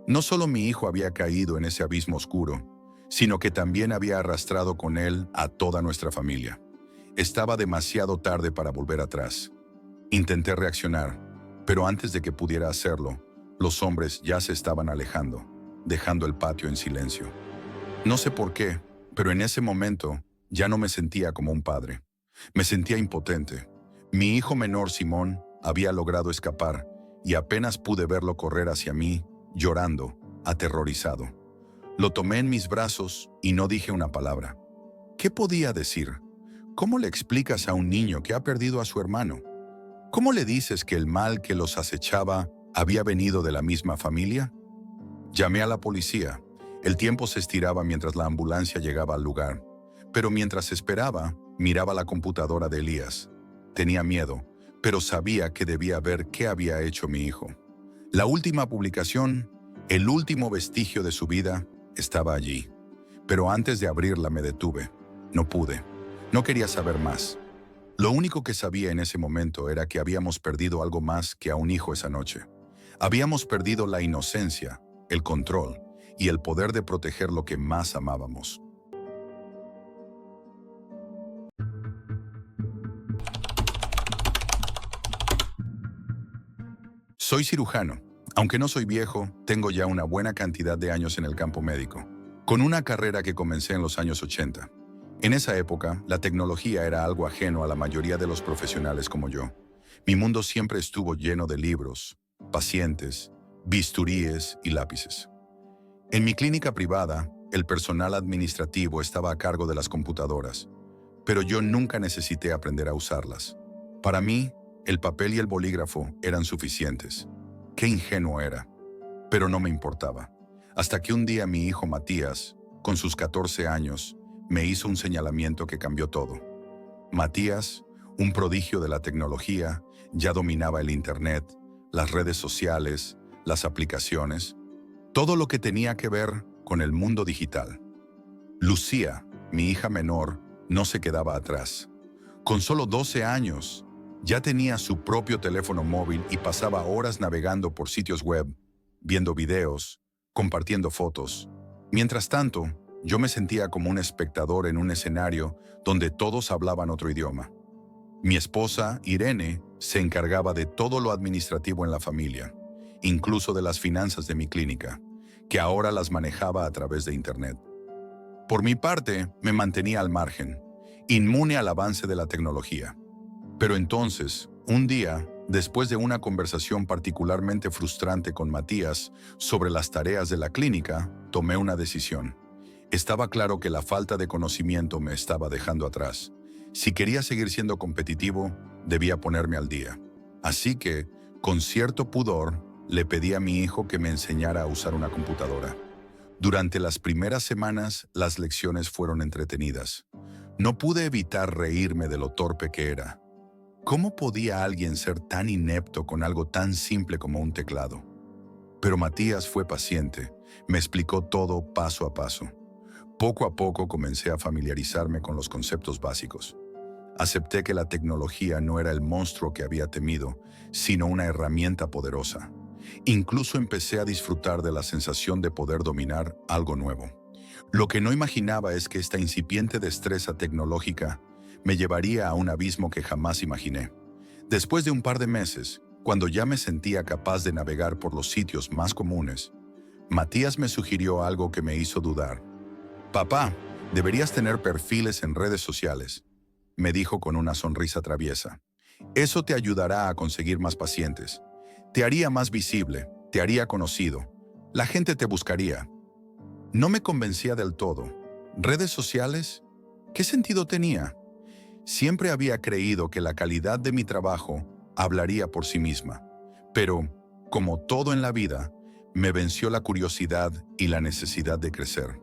No solo mi hijo había caído en ese abismo oscuro, sino que también había arrastrado con él a toda nuestra familia. Estaba demasiado tarde para volver atrás. Intenté reaccionar, pero antes de que pudiera hacerlo, los hombres ya se estaban alejando, dejando el patio en silencio. No sé por qué, pero en ese momento ya no me sentía como un padre. Me sentía impotente. Mi hijo menor, Simón, había logrado escapar y apenas pude verlo correr hacia mí, llorando, aterrorizado. Lo tomé en mis brazos y no dije una palabra. ¿Qué podía decir? ¿Cómo le explicas a un niño que ha perdido a su hermano? ¿Cómo le dices que el mal que los acechaba había venido de la misma familia? Llamé a la policía. El tiempo se estiraba mientras la ambulancia llegaba al lugar. Pero mientras esperaba, miraba la computadora de Elías. Tenía miedo, pero sabía que debía ver qué había hecho mi hijo. La última publicación, el último vestigio de su vida, estaba allí. Pero antes de abrirla me detuve. No pude. No quería saber más. Lo único que sabía en ese momento era que habíamos perdido algo más que a un hijo esa noche. Habíamos perdido la inocencia, el control y el poder de proteger lo que más amábamos. Soy cirujano. Aunque no soy viejo, tengo ya una buena cantidad de años en el campo médico, con una carrera que comencé en los años 80. En esa época, la tecnología era algo ajeno a la mayoría de los profesionales como yo. Mi mundo siempre estuvo lleno de libros, pacientes, bisturíes y lápices. En mi clínica privada, el personal administrativo estaba a cargo de las computadoras, pero yo nunca necesité aprender a usarlas. Para mí, el papel y el bolígrafo eran suficientes. Qué ingenuo era, pero no me importaba. Hasta que un día mi hijo Matías, con sus 14 años, me hizo un señalamiento que cambió todo. Matías, un prodigio de la tecnología, ya dominaba el Internet, las redes sociales, las aplicaciones, todo lo que tenía que ver con el mundo digital. Lucía, mi hija menor, no se quedaba atrás. Con solo 12 años, ya tenía su propio teléfono móvil y pasaba horas navegando por sitios web, viendo videos, compartiendo fotos. Mientras tanto, yo me sentía como un espectador en un escenario donde todos hablaban otro idioma. Mi esposa, Irene, se encargaba de todo lo administrativo en la familia, incluso de las finanzas de mi clínica, que ahora las manejaba a través de Internet. Por mi parte, me mantenía al margen, inmune al avance de la tecnología. Pero entonces, un día, después de una conversación particularmente frustrante con Matías sobre las tareas de la clínica, tomé una decisión. Estaba claro que la falta de conocimiento me estaba dejando atrás. Si quería seguir siendo competitivo, debía ponerme al día. Así que, con cierto pudor, le pedí a mi hijo que me enseñara a usar una computadora. Durante las primeras semanas, las lecciones fueron entretenidas. No pude evitar reírme de lo torpe que era. ¿Cómo podía alguien ser tan inepto con algo tan simple como un teclado? Pero Matías fue paciente, me explicó todo paso a paso. Poco a poco comencé a familiarizarme con los conceptos básicos. Acepté que la tecnología no era el monstruo que había temido, sino una herramienta poderosa. Incluso empecé a disfrutar de la sensación de poder dominar algo nuevo. Lo que no imaginaba es que esta incipiente destreza tecnológica me llevaría a un abismo que jamás imaginé. Después de un par de meses, cuando ya me sentía capaz de navegar por los sitios más comunes, Matías me sugirió algo que me hizo dudar. «Papá, deberías tener perfiles en redes sociales», me dijo con una sonrisa traviesa. «Eso te ayudará a conseguir más pacientes. Te haría más visible, te haría conocido. La gente te buscaría». No me convencía del todo. ¿Redes sociales? ¿Qué sentido tenía? Siempre había creído que la calidad de mi trabajo hablaría por sí misma. Pero, como todo en la vida, me venció la curiosidad y la necesidad de crecer.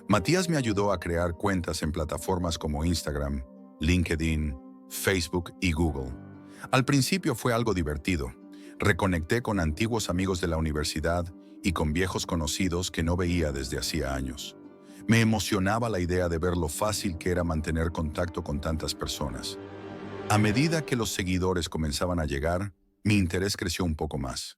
Matías me ayudó a crear cuentas en plataformas como Instagram, LinkedIn, Facebook y Google. Al principio fue algo divertido. Reconecté con antiguos amigos de la universidad y con viejos conocidos que no veía desde hacía años. Me emocionaba la idea de ver lo fácil que era mantener contacto con tantas personas. A medida que los seguidores comenzaban a llegar, mi interés creció un poco más.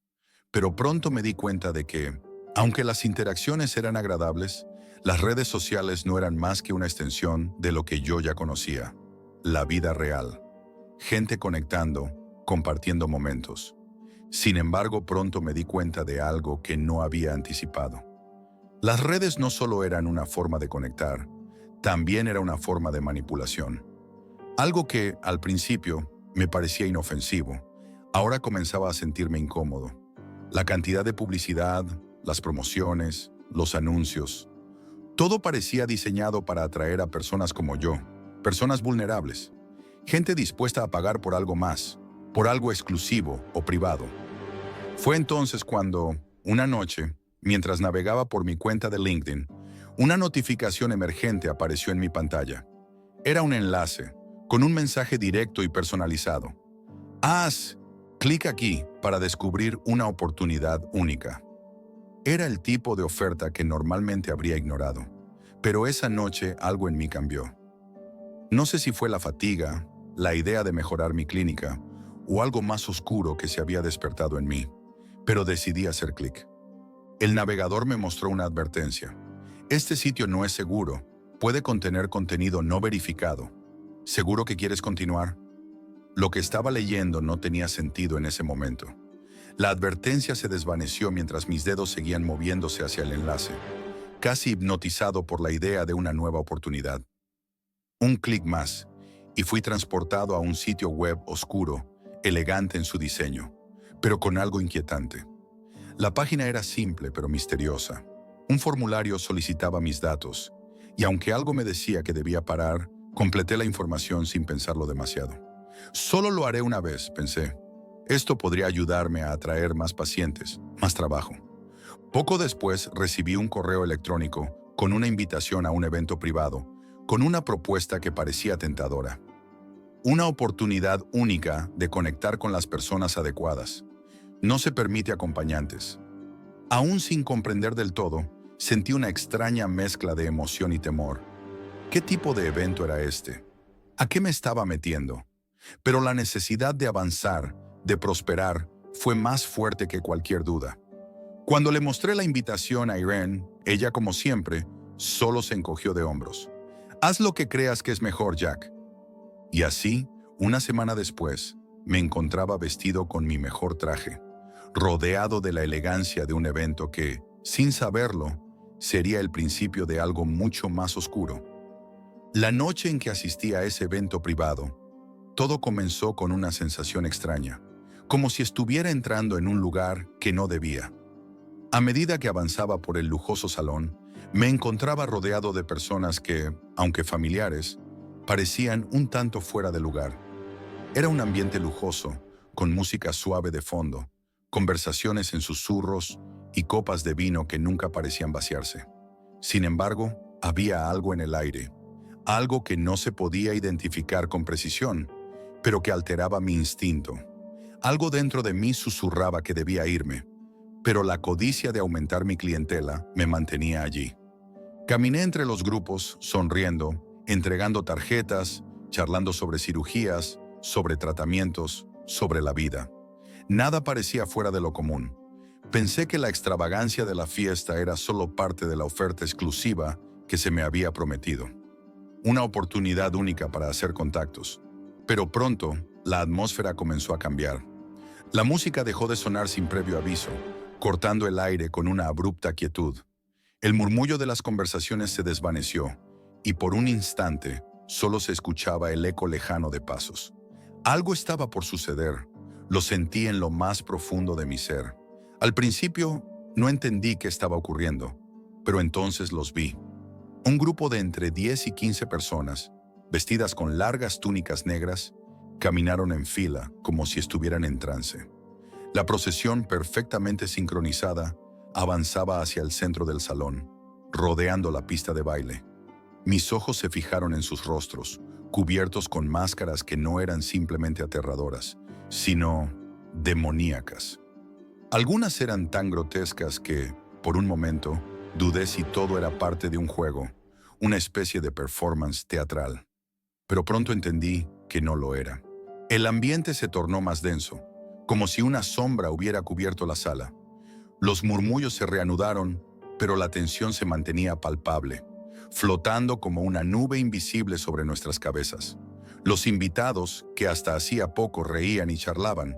Pero pronto me di cuenta de que, aunque las interacciones eran agradables, las redes sociales no eran más que una extensión de lo que yo ya conocía, la vida real. Gente conectando, compartiendo momentos. Sin embargo, pronto me di cuenta de algo que no había anticipado. Las redes no solo eran una forma de conectar, también era una forma de manipulación. Algo que, al principio, me parecía inofensivo, ahora comenzaba a sentirme incómodo. La cantidad de publicidad, las promociones, los anuncios, todo parecía diseñado para atraer a personas como yo, personas vulnerables, gente dispuesta a pagar por algo más, por algo exclusivo o privado. Fue entonces cuando, una noche, mientras navegaba por mi cuenta de LinkedIn, una notificación emergente apareció en mi pantalla. Era un enlace, con un mensaje directo y personalizado. Haz clic aquí para descubrir una oportunidad única. Era el tipo de oferta que normalmente habría ignorado, pero esa noche algo en mí cambió. No sé si fue la fatiga, la idea de mejorar mi clínica, o algo más oscuro que se había despertado en mí, pero decidí hacer clic. El navegador me mostró una advertencia. Este sitio no es seguro, puede contener contenido no verificado. ¿Seguro que quieres continuar? Lo que estaba leyendo no tenía sentido en ese momento. La advertencia se desvaneció mientras mis dedos seguían moviéndose hacia el enlace, casi hipnotizado por la idea de una nueva oportunidad. Un clic más, y fui transportado a un sitio web oscuro, elegante en su diseño, pero con algo inquietante. La página era simple pero misteriosa. Un formulario solicitaba mis datos, y aunque algo me decía que debía parar, completé la información sin pensarlo demasiado. Solo lo haré una vez, pensé. Esto podría ayudarme a atraer más pacientes, más trabajo. Poco después recibí un correo electrónico con una invitación a un evento privado, con una propuesta que parecía tentadora. Una oportunidad única de conectar con las personas adecuadas. No se permite acompañantes. Aún sin comprender del todo, sentí una extraña mezcla de emoción y temor. ¿Qué tipo de evento era este? ¿A qué me estaba metiendo? Pero la necesidad de avanzar, de prosperar, fue más fuerte que cualquier duda. Cuando le mostré la invitación a Irene, ella, como siempre, solo se encogió de hombros. Haz lo que creas que es mejor, Jack. Y así, una semana después, me encontraba vestido con mi mejor traje, rodeado de la elegancia de un evento que, sin saberlo, sería el principio de algo mucho más oscuro. La noche en que asistí a ese evento privado, todo comenzó con una sensación extraña, como si estuviera entrando en un lugar que no debía. A medida que avanzaba por el lujoso salón, me encontraba rodeado de personas que, aunque familiares, parecían un tanto fuera de lugar. Era un ambiente lujoso, con música suave de fondo, conversaciones en susurros y copas de vino que nunca parecían vaciarse. Sin embargo, había algo en el aire, algo que no se podía identificar con precisión, pero que alteraba mi instinto. Algo dentro de mí susurraba que debía irme, pero la codicia de aumentar mi clientela me mantenía allí. Caminé entre los grupos, sonriendo, entregando tarjetas, charlando sobre cirugías, sobre tratamientos, sobre la vida. Nada parecía fuera de lo común. Pensé que la extravagancia de la fiesta era solo parte de la oferta exclusiva que se me había prometido. Una oportunidad única para hacer contactos. Pero pronto, la atmósfera comenzó a cambiar. La música dejó de sonar sin previo aviso, cortando el aire con una abrupta quietud. El murmullo de las conversaciones se desvaneció, y por un instante solo se escuchaba el eco lejano de pasos. Algo estaba por suceder. Lo sentí en lo más profundo de mi ser. Al principio, no entendí qué estaba ocurriendo, pero entonces los vi. Un grupo de entre 10 y 15 personas, vestidas con largas túnicas negras, caminaron en fila como si estuvieran en trance. La procesión, perfectamente sincronizada, avanzaba hacia el centro del salón, rodeando la pista de baile. Mis ojos se fijaron en sus rostros, cubiertos con máscaras que no eran simplemente aterradoras, sino demoníacas. Algunas eran tan grotescas que, por un momento, dudé si todo era parte de un juego, una especie de performance teatral. Pero pronto entendí que no lo era. El ambiente se tornó más denso, como si una sombra hubiera cubierto la sala. Los murmullos se reanudaron, pero la tensión se mantenía palpable, flotando como una nube invisible sobre nuestras cabezas. Los invitados, que hasta hacía poco reían y charlaban,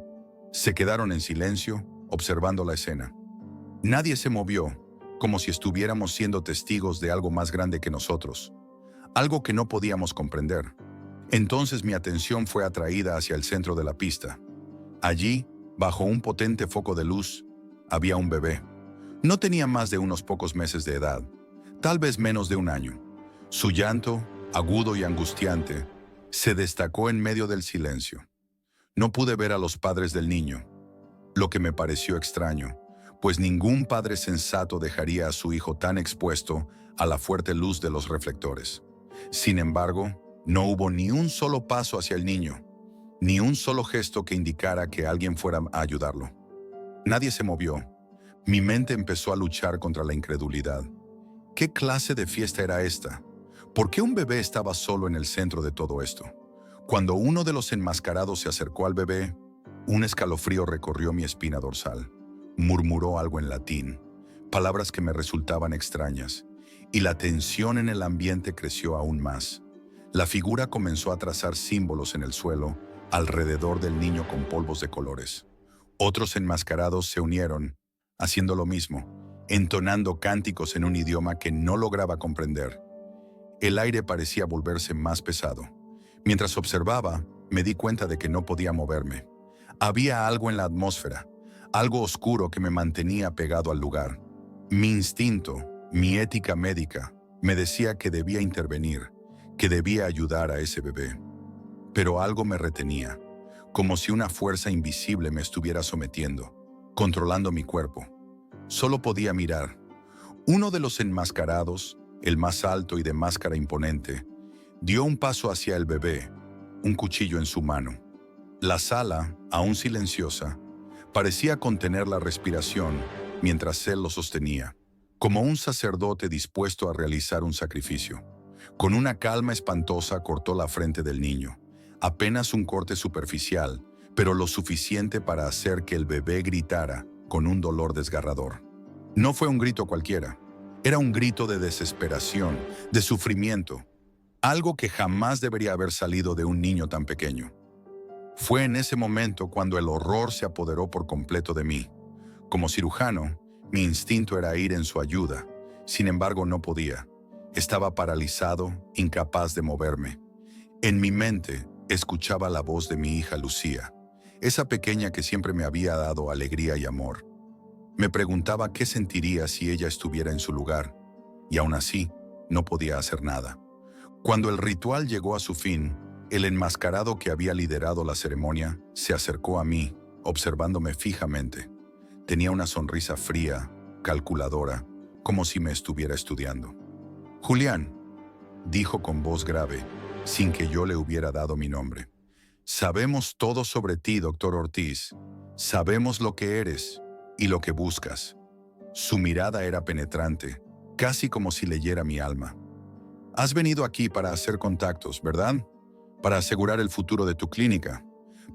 se quedaron en silencio, observando la escena. Nadie se movió, como si estuviéramos siendo testigos de algo más grande que nosotros, algo que no podíamos comprender. Entonces mi atención fue atraída hacia el centro de la pista. Allí, bajo un potente foco de luz, había un bebé. No tenía más de unos pocos meses de edad, tal vez menos de un año. Su llanto, agudo y angustiante, se destacó en medio del silencio. No pude ver a los padres del niño, lo que me pareció extraño, pues ningún padre sensato dejaría a su hijo tan expuesto a la fuerte luz de los reflectores. Sin embargo, no hubo ni un solo paso hacia el niño, ni un solo gesto que indicara que alguien fuera a ayudarlo. Nadie se movió. Mi mente empezó a luchar contra la incredulidad. ¿Qué clase de fiesta era esta? ¿Por qué un bebé estaba solo en el centro de todo esto? Cuando uno de los enmascarados se acercó al bebé, un escalofrío recorrió mi espina dorsal. Murmuró algo en latín, palabras que me resultaban extrañas, y la tensión en el ambiente creció aún más. La figura comenzó a trazar símbolos en el suelo alrededor del niño con polvos de colores. Otros enmascarados se unieron, haciendo lo mismo, entonando cánticos en un idioma que no lograba comprender. El aire parecía volverse más pesado. Mientras observaba, me di cuenta de que no podía moverme. Había algo en la atmósfera, algo oscuro que me mantenía pegado al lugar. Mi instinto, mi ética médica, me decía que debía intervenir, que debía ayudar a ese bebé. Pero algo me retenía, como si una fuerza invisible me estuviera sometiendo, controlando mi cuerpo. Solo podía mirar. Uno de los enmascarados, el más alto y de máscara imponente, dio un paso hacia el bebé, un cuchillo en su mano. La sala, aún silenciosa, parecía contener la respiración mientras él lo sostenía, como un sacerdote dispuesto a realizar un sacrificio. Con una calma espantosa cortó la frente del niño, apenas un corte superficial, pero lo suficiente para hacer que el bebé gritara con un dolor desgarrador. No fue un grito cualquiera, era un grito de desesperación, de sufrimiento, algo que jamás debería haber salido de un niño tan pequeño. Fue en ese momento cuando el horror se apoderó por completo de mí. Como cirujano, mi instinto era ir en su ayuda. Sin embargo, no podía. Estaba paralizado, incapaz de moverme. En mi mente, escuchaba la voz de mi hija Lucía, esa pequeña que siempre me había dado alegría y amor. Me preguntaba qué sentiría si ella estuviera en su lugar, y aún así, no podía hacer nada. Cuando el ritual llegó a su fin, el enmascarado que había liderado la ceremonia se acercó a mí, observándome fijamente. Tenía una sonrisa fría, calculadora, como si me estuviera estudiando. «Julián», dijo con voz grave, sin que yo le hubiera dado mi nombre. «Sabemos todo sobre ti, doctor Ortiz. Sabemos lo que eres y lo que buscas». Su mirada era penetrante, casi como si leyera mi alma. «Has venido aquí para hacer contactos, ¿verdad? Para asegurar el futuro de tu clínica,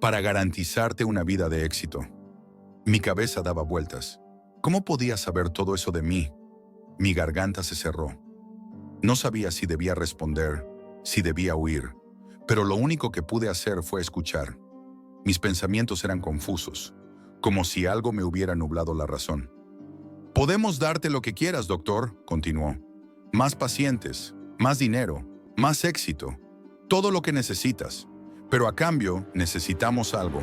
para garantizarte una vida de éxito». Mi cabeza daba vueltas. ¿Cómo podía saber todo eso de mí? Mi garganta se cerró. No sabía si debía responder, si debía huir, pero lo único que pude hacer fue escuchar. Mis pensamientos eran confusos, como si algo me hubiera nublado la razón. «Podemos darte lo que quieras, doctor», continuó. «Más pacientes, más dinero, más éxito, todo lo que necesitas. Pero a cambio, necesitamos algo».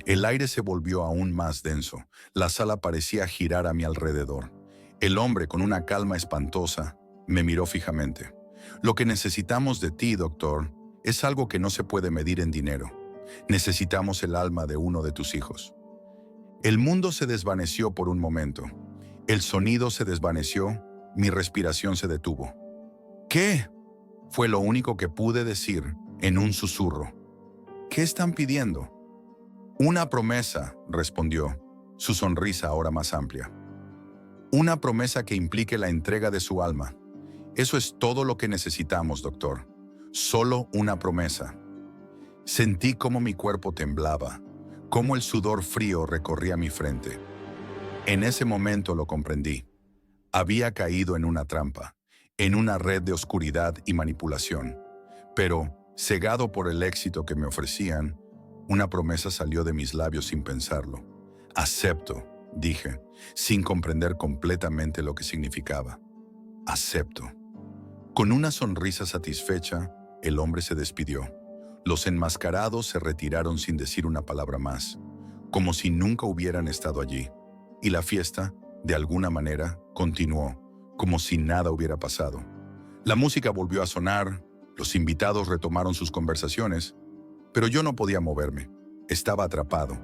El aire se volvió aún más denso. La sala parecía girar a mi alrededor. El hombre, con una calma espantosa, me miró fijamente. «Lo que necesitamos de ti, doctor, es algo que no se puede medir en dinero. Necesitamos el alma de uno de tus hijos». El mundo se desvaneció por un momento. El sonido se desvaneció, mi respiración se detuvo. «¿Qué?», Fue lo único que pude decir en un susurro. ¿Qué están pidiendo? Una promesa, respondió, su sonrisa ahora más amplia. Una promesa que implique la entrega de su alma. Eso es todo lo que necesitamos, doctor. Solo una promesa. Sentí cómo mi cuerpo temblaba, cómo el sudor frío recorría mi frente. En ese momento lo comprendí. Había caído en una trampa, en una red de oscuridad y manipulación. Pero, cegado por el éxito que me ofrecían, una promesa salió de mis labios sin pensarlo. Acepto, dije, sin comprender completamente lo que significaba. Acepto. Con una sonrisa satisfecha, el hombre se despidió. Los enmascarados se retiraron sin decir una palabra más, como si nunca hubieran estado allí. Y la fiesta, de alguna manera, continuó, como si nada hubiera pasado. La música volvió a sonar, los invitados retomaron sus conversaciones, pero yo no podía moverme. Estaba atrapado.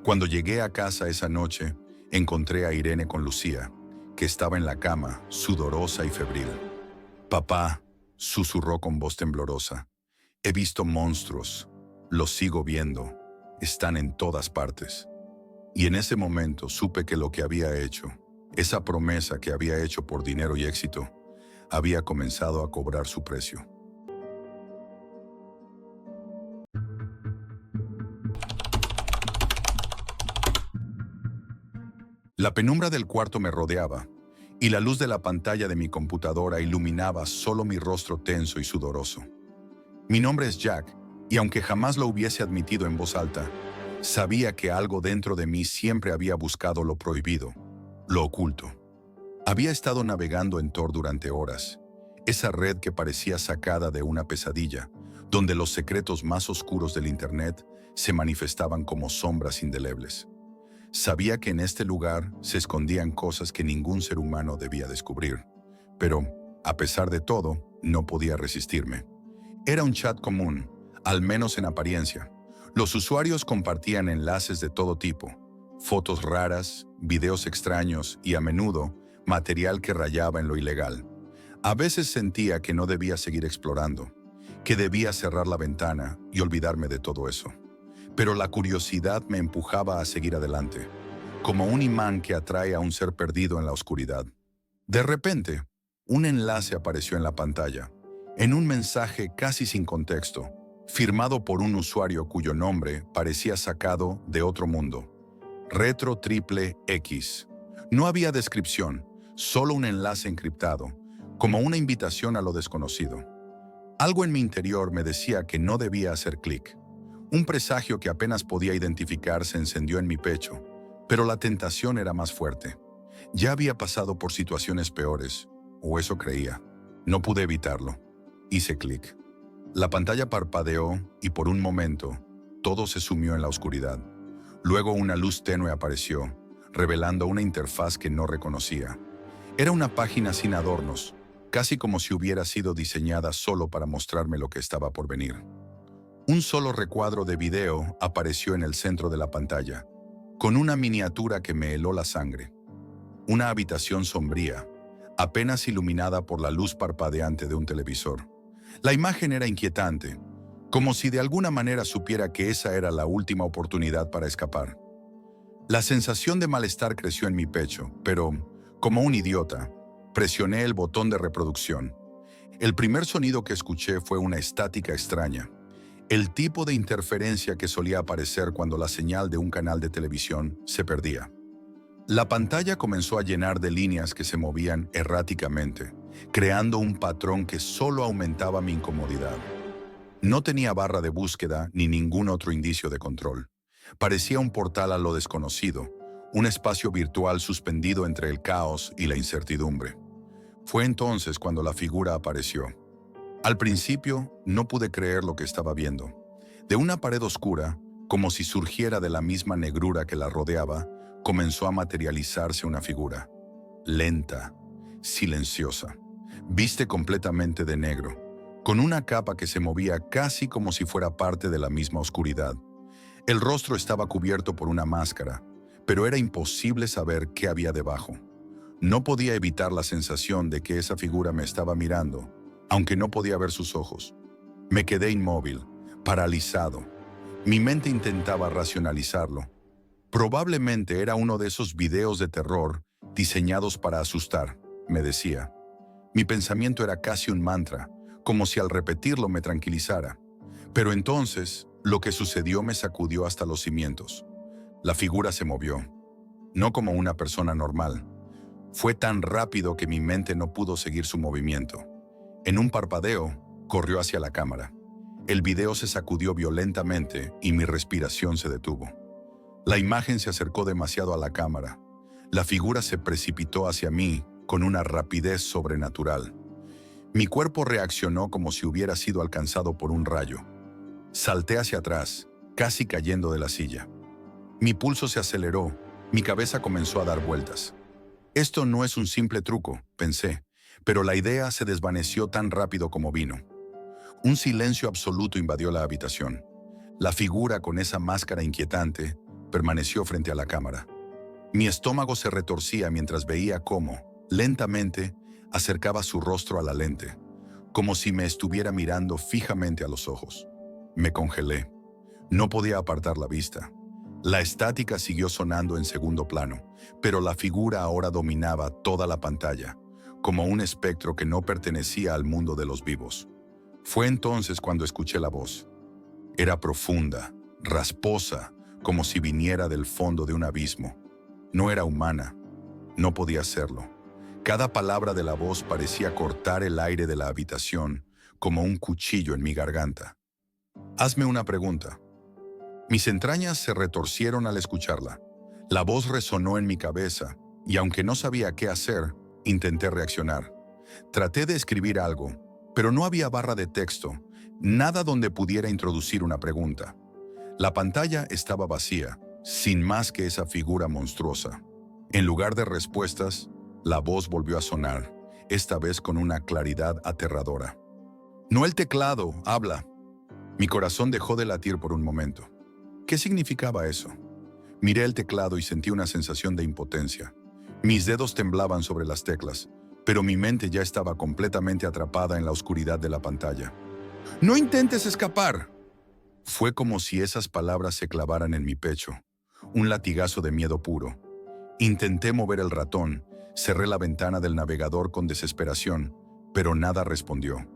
Cuando llegué a casa esa noche, encontré a Irene con Lucía, que estaba en la cama, sudorosa y febril. «Papá», susurró con voz temblorosa, «he visto monstruos, los sigo viendo, están en todas partes». Y en ese momento supe que lo que había hecho, esa promesa que había hecho por dinero y éxito, había comenzado a cobrar su precio. La penumbra del cuarto me rodeaba, y la luz de la pantalla de mi computadora iluminaba solo mi rostro tenso y sudoroso. Mi nombre es Jack, y aunque jamás lo hubiese admitido en voz alta, sabía que algo dentro de mí siempre había buscado lo prohibido, lo oculto. Había estado navegando en Tor durante horas, esa red que parecía sacada de una pesadilla, donde los secretos más oscuros del Internet se manifestaban como sombras indelebles. Sabía que en este lugar se escondían cosas que ningún ser humano debía descubrir, pero, a pesar de todo, no podía resistirme. Era un chat común, al menos en apariencia. Los usuarios compartían enlaces de todo tipo, fotos raras, videos extraños y, a menudo, material que rayaba en lo ilegal. A veces sentía que no debía seguir explorando, que debía cerrar la ventana y olvidarme de todo eso. Pero la curiosidad me empujaba a seguir adelante, como un imán que atrae a un ser perdido en la oscuridad. De repente, un enlace apareció en la pantalla, en un mensaje casi sin contexto, firmado por un usuario cuyo nombre parecía sacado de otro mundo. Retro Triple X. No había descripción, solo un enlace encriptado, como una invitación a lo desconocido. Algo en mi interior me decía que no debía hacer clic. Un presagio que apenas podía identificar se encendió en mi pecho, pero la tentación era más fuerte. Ya había pasado por situaciones peores, o eso creía. No pude evitarlo. Hice clic. La pantalla parpadeó y por un momento, todo se sumió en la oscuridad. Luego una luz tenue apareció, revelando una interfaz que no reconocía. Era una página sin adornos, casi como si hubiera sido diseñada solo para mostrarme lo que estaba por venir. Un solo recuadro de video apareció en el centro de la pantalla, con una miniatura que me heló la sangre. Una habitación sombría, apenas iluminada por la luz parpadeante de un televisor. La imagen era inquietante, como si de alguna manera supiera que esa era la última oportunidad para escapar. La sensación de malestar creció en mi pecho, pero, como un idiota, presioné el botón de reproducción. El primer sonido que escuché fue una estática extraña, el tipo de interferencia que solía aparecer cuando la señal de un canal de televisión se perdía. La pantalla comenzó a llenar de líneas que se movían erráticamente, creando un patrón que solo aumentaba mi incomodidad. No tenía barra de búsqueda ni ningún otro indicio de control. Parecía un portal a lo desconocido, un espacio virtual suspendido entre el caos y la incertidumbre. Fue entonces cuando la figura apareció. Al principio, no pude creer lo que estaba viendo. De una pared oscura, como si surgiera de la misma negrura que la rodeaba, comenzó a materializarse una figura. Lenta, silenciosa. Viste completamente de negro, con una capa que se movía casi como si fuera parte de la misma oscuridad. El rostro estaba cubierto por una máscara, pero era imposible saber qué había debajo. No podía evitar la sensación de que esa figura me estaba mirando, aunque no podía ver sus ojos. Me quedé inmóvil, paralizado. Mi mente intentaba racionalizarlo. Probablemente era uno de esos videos de terror diseñados para asustar, me decía. Mi pensamiento era casi un mantra, como si al repetirlo me tranquilizara. Pero entonces, lo que sucedió me sacudió hasta los cimientos. La figura se movió, no como una persona normal. Fue tan rápido que mi mente no pudo seguir su movimiento. En un parpadeo, corrió hacia la cámara. El video se sacudió violentamente y mi respiración se detuvo. La imagen se acercó demasiado a la cámara. La figura se precipitó hacia mí con una rapidez sobrenatural. Mi cuerpo reaccionó como si hubiera sido alcanzado por un rayo. Salté hacia atrás, casi cayendo de la silla. Mi pulso se aceleró, mi cabeza comenzó a dar vueltas. Esto no es un simple truco, pensé, pero la idea se desvaneció tan rápido como vino. Un silencio absoluto invadió la habitación. La figura con esa máscara inquietante permaneció frente a la cámara. Mi estómago se retorcía mientras veía cómo, lentamente, acercaba su rostro a la lente, como si me estuviera mirando fijamente a los ojos. Me congelé. No podía apartar la vista. La estática siguió sonando en segundo plano, pero la figura ahora dominaba toda la pantalla, como un espectro que no pertenecía al mundo de los vivos. Fue entonces cuando escuché la voz. Era profunda, rasposa, como si viniera del fondo de un abismo. No era humana. No podía serlo. Cada palabra de la voz parecía cortar el aire de la habitación, como un cuchillo en mi garganta. Hazme una pregunta. Mis entrañas se retorcieron al escucharla. La voz resonó en mi cabeza, y aunque no sabía qué hacer, intenté reaccionar. Traté de escribir algo, pero no había barra de texto, nada donde pudiera introducir una pregunta. La pantalla estaba vacía, sin más que esa figura monstruosa. En lugar de respuestas, la voz volvió a sonar, esta vez con una claridad aterradora. No el teclado, habla. Mi corazón dejó de latir por un momento. ¿Qué significaba eso? Miré el teclado y sentí una sensación de impotencia. Mis dedos temblaban sobre las teclas, pero mi mente ya estaba completamente atrapada en la oscuridad de la pantalla. ¡No intentes escapar! Fue como si esas palabras se clavaran en mi pecho, un latigazo de miedo puro. Intenté mover el ratón, cerré la ventana del navegador con desesperación, pero nada respondió.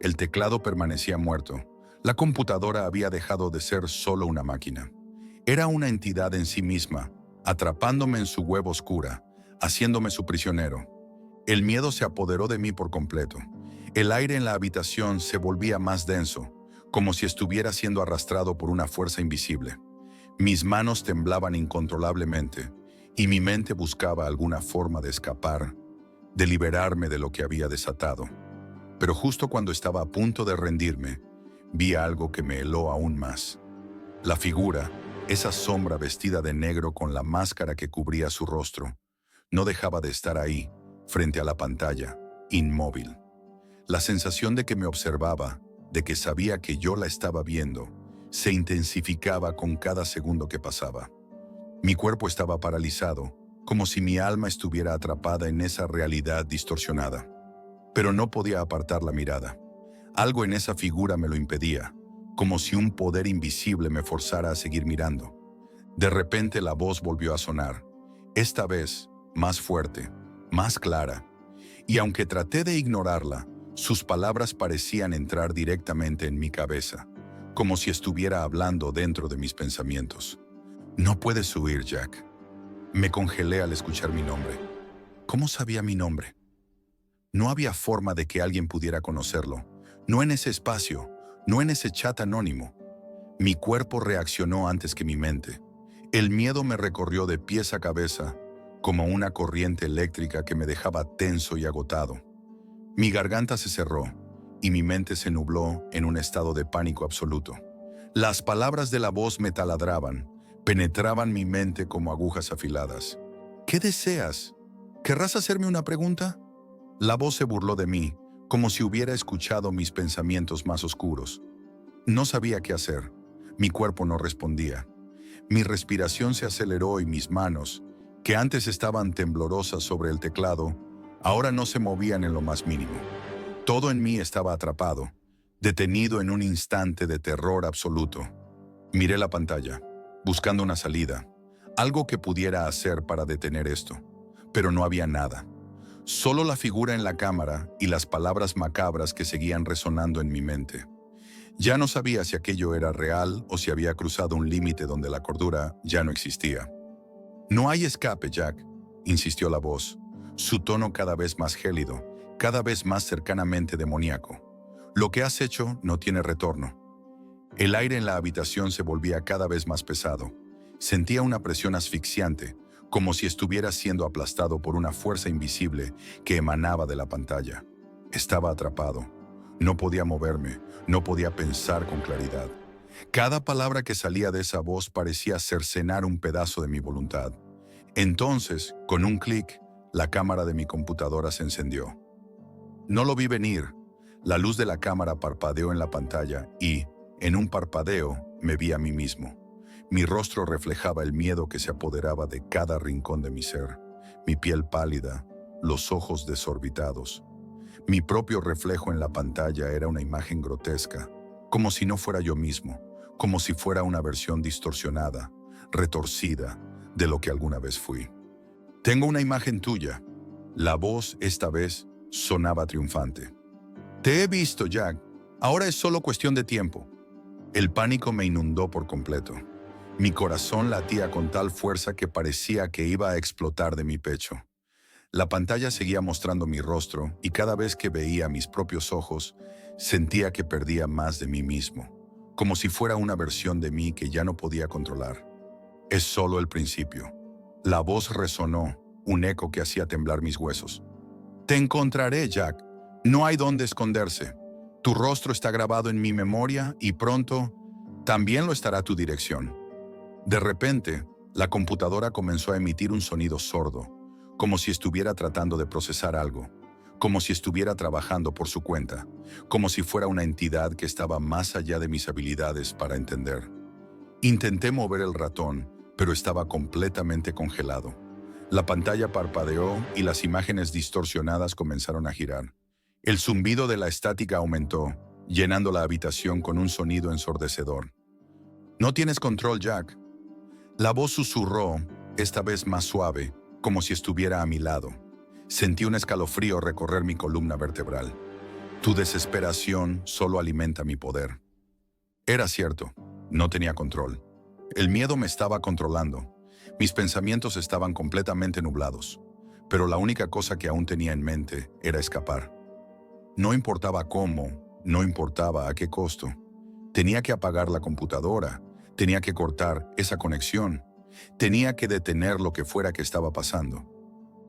El teclado permanecía muerto. La computadora había dejado de ser solo una máquina. Era una entidad en sí misma, atrapándome en su web oscura, haciéndome su prisionero. El miedo se apoderó de mí por completo. El aire en la habitación se volvía más denso, como si estuviera siendo arrastrado por una fuerza invisible. Mis manos temblaban incontrolablemente, y mi mente buscaba alguna forma de escapar, de liberarme de lo que había desatado. Pero justo cuando estaba a punto de rendirme, vi algo que me heló aún más. La figura, esa sombra vestida de negro con la máscara que cubría su rostro, no dejaba de estar ahí, frente a la pantalla, inmóvil. La sensación de que me observaba, de que sabía que yo la estaba viendo, se intensificaba con cada segundo que pasaba. Mi cuerpo estaba paralizado, como si mi alma estuviera atrapada en esa realidad distorsionada. Pero no podía apartar la mirada. Algo en esa figura me lo impedía, como si un poder invisible me forzara a seguir mirando. De repente la voz volvió a sonar, esta vez más fuerte, más clara, y aunque traté de ignorarla, sus palabras parecían entrar directamente en mi cabeza, como si estuviera hablando dentro de mis pensamientos. No puedes huir, Jack. Me congelé al escuchar mi nombre. ¿Cómo sabía mi nombre? No había forma de que alguien pudiera conocerlo, no en ese espacio, no en ese chat anónimo. Mi cuerpo reaccionó antes que mi mente. El miedo me recorrió de pies a cabeza, como una corriente eléctrica que me dejaba tenso y agotado. Mi garganta se cerró y mi mente se nubló en un estado de pánico absoluto. Las palabras de la voz me taladraban, penetraban mi mente como agujas afiladas. ¿Qué deseas? ¿Querrás hacerme una pregunta? La voz se burló de mí, como si hubiera escuchado mis pensamientos más oscuros. No sabía qué hacer. Mi cuerpo no respondía. Mi respiración se aceleró y mis manos, que antes estaban temblorosas sobre el teclado, ahora no se movían en lo más mínimo. Todo en mí estaba atrapado, detenido en un instante de terror absoluto. Miré la pantalla, buscando una salida, algo que pudiera hacer para detener esto, pero no había nada. Solo la figura en la cámara y las palabras macabras que seguían resonando en mi mente. Ya no sabía si aquello era real o si había cruzado un límite donde la cordura ya no existía. «No hay escape, Jack», insistió la voz, su tono cada vez más gélido, cada vez más cercanamente demoníaco. «Lo que has hecho no tiene retorno». El aire en la habitación se volvía cada vez más pesado. Sentía una presión asfixiante, como si estuviera siendo aplastado por una fuerza invisible que emanaba de la pantalla. Estaba atrapado. No podía moverme, no podía pensar con claridad. Cada palabra que salía de esa voz parecía cercenar un pedazo de mi voluntad. Entonces, con un clic, la cámara de mi computadora se encendió. No lo vi venir. La luz de la cámara parpadeó en la pantalla y, en un parpadeo, me vi a mí mismo. Mi rostro reflejaba el miedo que se apoderaba de cada rincón de mi ser. Mi piel pálida, los ojos desorbitados. Mi propio reflejo en la pantalla era una imagen grotesca, como si no fuera yo mismo, como si fuera una versión distorsionada, retorcida, de lo que alguna vez fui. «Tengo una imagen tuya». La voz, esta vez, sonaba triunfante. «Te he visto, Jack. Ahora es solo cuestión de tiempo». El pánico me inundó por completo. Mi corazón latía con tal fuerza que parecía que iba a explotar de mi pecho. La pantalla seguía mostrando mi rostro y cada vez que veía mis propios ojos, sentía que perdía más de mí mismo, como si fuera una versión de mí que ya no podía controlar. «Es solo el principio». La voz resonó, un eco que hacía temblar mis huesos. «Te encontraré, Jack. No hay dónde esconderse. Tu rostro está grabado en mi memoria y pronto también lo estará tu dirección». De repente, la computadora comenzó a emitir un sonido sordo, como si estuviera tratando de procesar algo, como si estuviera trabajando por su cuenta, como si fuera una entidad que estaba más allá de mis habilidades para entender. Intenté mover el ratón, pero estaba completamente congelado. La pantalla parpadeó y las imágenes distorsionadas comenzaron a girar. El zumbido de la estática aumentó, llenando la habitación con un sonido ensordecedor. «No tienes control, Jack». La voz susurró, esta vez más suave, como si estuviera a mi lado. Sentí un escalofrío recorrer mi columna vertebral. «Tu desesperación solo alimenta mi poder». Era cierto, no tenía control. El miedo me estaba controlando. Mis pensamientos estaban completamente nublados. Pero la única cosa que aún tenía en mente era escapar. No importaba cómo, no importaba a qué costo. Tenía que apagar la computadora, tenía que cortar esa conexión, tenía que detener lo que fuera que estaba pasando.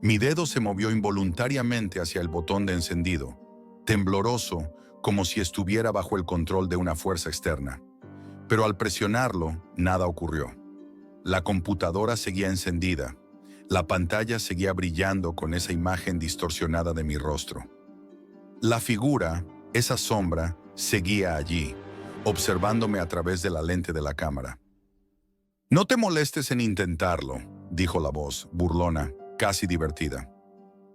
Mi dedo se movió involuntariamente hacia el botón de encendido, tembloroso, como si estuviera bajo el control de una fuerza externa. Pero al presionarlo, nada ocurrió. La computadora seguía encendida. La pantalla seguía brillando con esa imagen distorsionada de mi rostro. La figura, esa sombra, seguía allí, observándome a través de la lente de la cámara. «No te molestes en intentarlo», dijo la voz, burlona, casi divertida.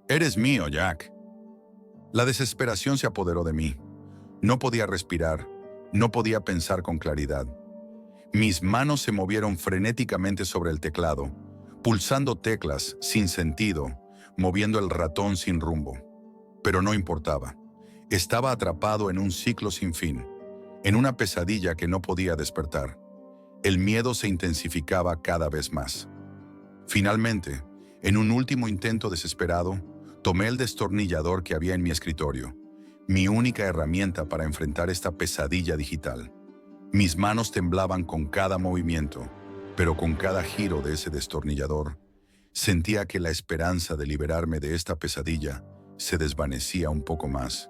«Eres mío, Jack». La desesperación se apoderó de mí. No podía respirar, no podía pensar con claridad. Mis manos se movieron frenéticamente sobre el teclado, pulsando teclas sin sentido, moviendo el ratón sin rumbo. Pero no importaba. Estaba atrapado en un ciclo sin fin, en una pesadilla que no podía despertar. El miedo se intensificaba cada vez más. Finalmente, en un último intento desesperado, tomé el destornillador que había en mi escritorio, mi única herramienta para enfrentar esta pesadilla digital. Mis manos temblaban con cada movimiento, pero con cada giro de ese destornillador, sentía que la esperanza de liberarme de esta pesadilla se desvanecía un poco más.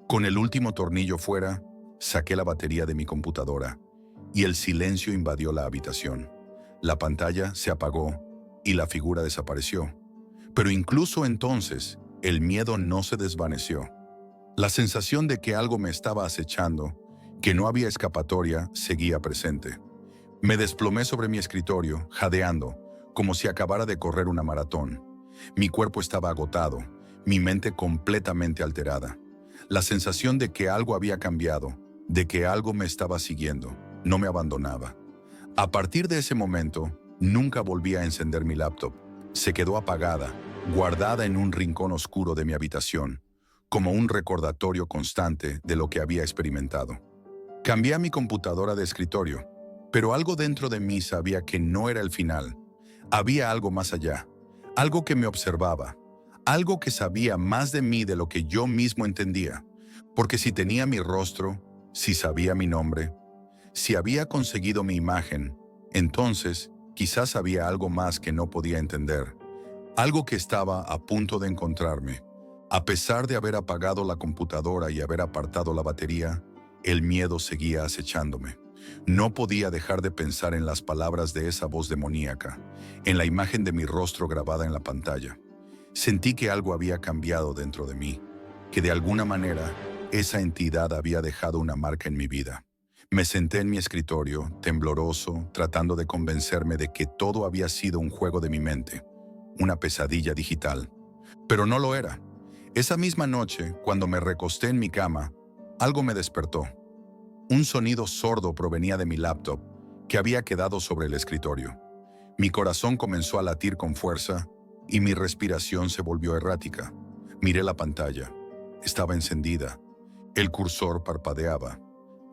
Con el último tornillo fuera, saqué la batería de mi computadora y el silencio invadió la habitación. La pantalla se apagó y la figura desapareció. Pero incluso entonces, el miedo no se desvaneció. La sensación de que algo me estaba acechando, que no había escapatoria, seguía presente. Me desplomé sobre mi escritorio, jadeando, como si acabara de correr una maratón. Mi cuerpo estaba agotado, mi mente completamente alterada. La sensación de que algo había cambiado, de que algo me estaba siguiendo, no me abandonaba. A partir de ese momento, nunca volví a encender mi laptop. Se quedó apagada, guardada en un rincón oscuro de mi habitación, como un recordatorio constante de lo que había experimentado. Cambié a mi computadora de escritorio, pero algo dentro de mí sabía que no era el final. Había algo más allá, algo que me observaba, algo que sabía más de mí de lo que yo mismo entendía, porque si tenía mi rostro, si sabía mi nombre, si había conseguido mi imagen, entonces quizás había algo más que no podía entender, algo que estaba a punto de encontrarme. A pesar de haber apagado la computadora y haber apartado la batería, el miedo seguía acechándome. No podía dejar de pensar en las palabras de esa voz demoníaca, en la imagen de mi rostro grabada en la pantalla. Sentí que algo había cambiado dentro de mí, que de alguna manera esa entidad había dejado una marca en mi vida. Me senté en mi escritorio, tembloroso, tratando de convencerme de que todo había sido un juego de mi mente, una pesadilla digital. Pero no lo era. Esa misma noche, cuando me recosté en mi cama, algo me despertó. Un sonido sordo provenía de mi laptop, que había quedado sobre el escritorio. Mi corazón comenzó a latir con fuerza y mi respiración se volvió errática. Miré la pantalla. Estaba encendida. El cursor parpadeaba.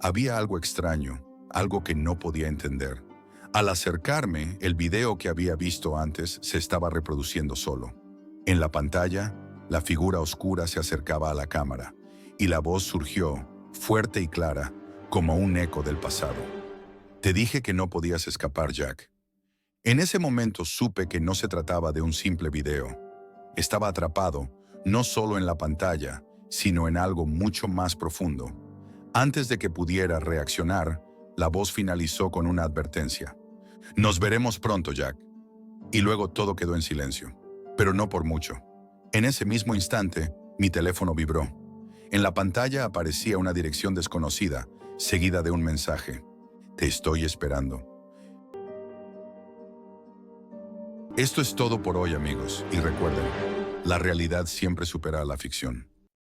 Había algo extraño, algo que no podía entender. Al acercarme, el video que había visto antes se estaba reproduciendo solo. En la pantalla, la figura oscura se acercaba a la cámara y la voz surgió, fuerte y clara, como un eco del pasado. Te dije que no podías escapar, Jack. En ese momento supe que no se trataba de un simple video. Estaba atrapado, no solo en la pantalla, sino en algo mucho más profundo. Antes de que pudiera reaccionar, la voz finalizó con una advertencia. Nos veremos pronto, Jack. Y luego todo quedó en silencio, pero no por mucho. En ese mismo instante, mi teléfono vibró. En la pantalla aparecía una dirección desconocida, seguida de un mensaje. Te estoy esperando. Esto es todo por hoy, amigos, y recuerden, la realidad siempre supera a la ficción.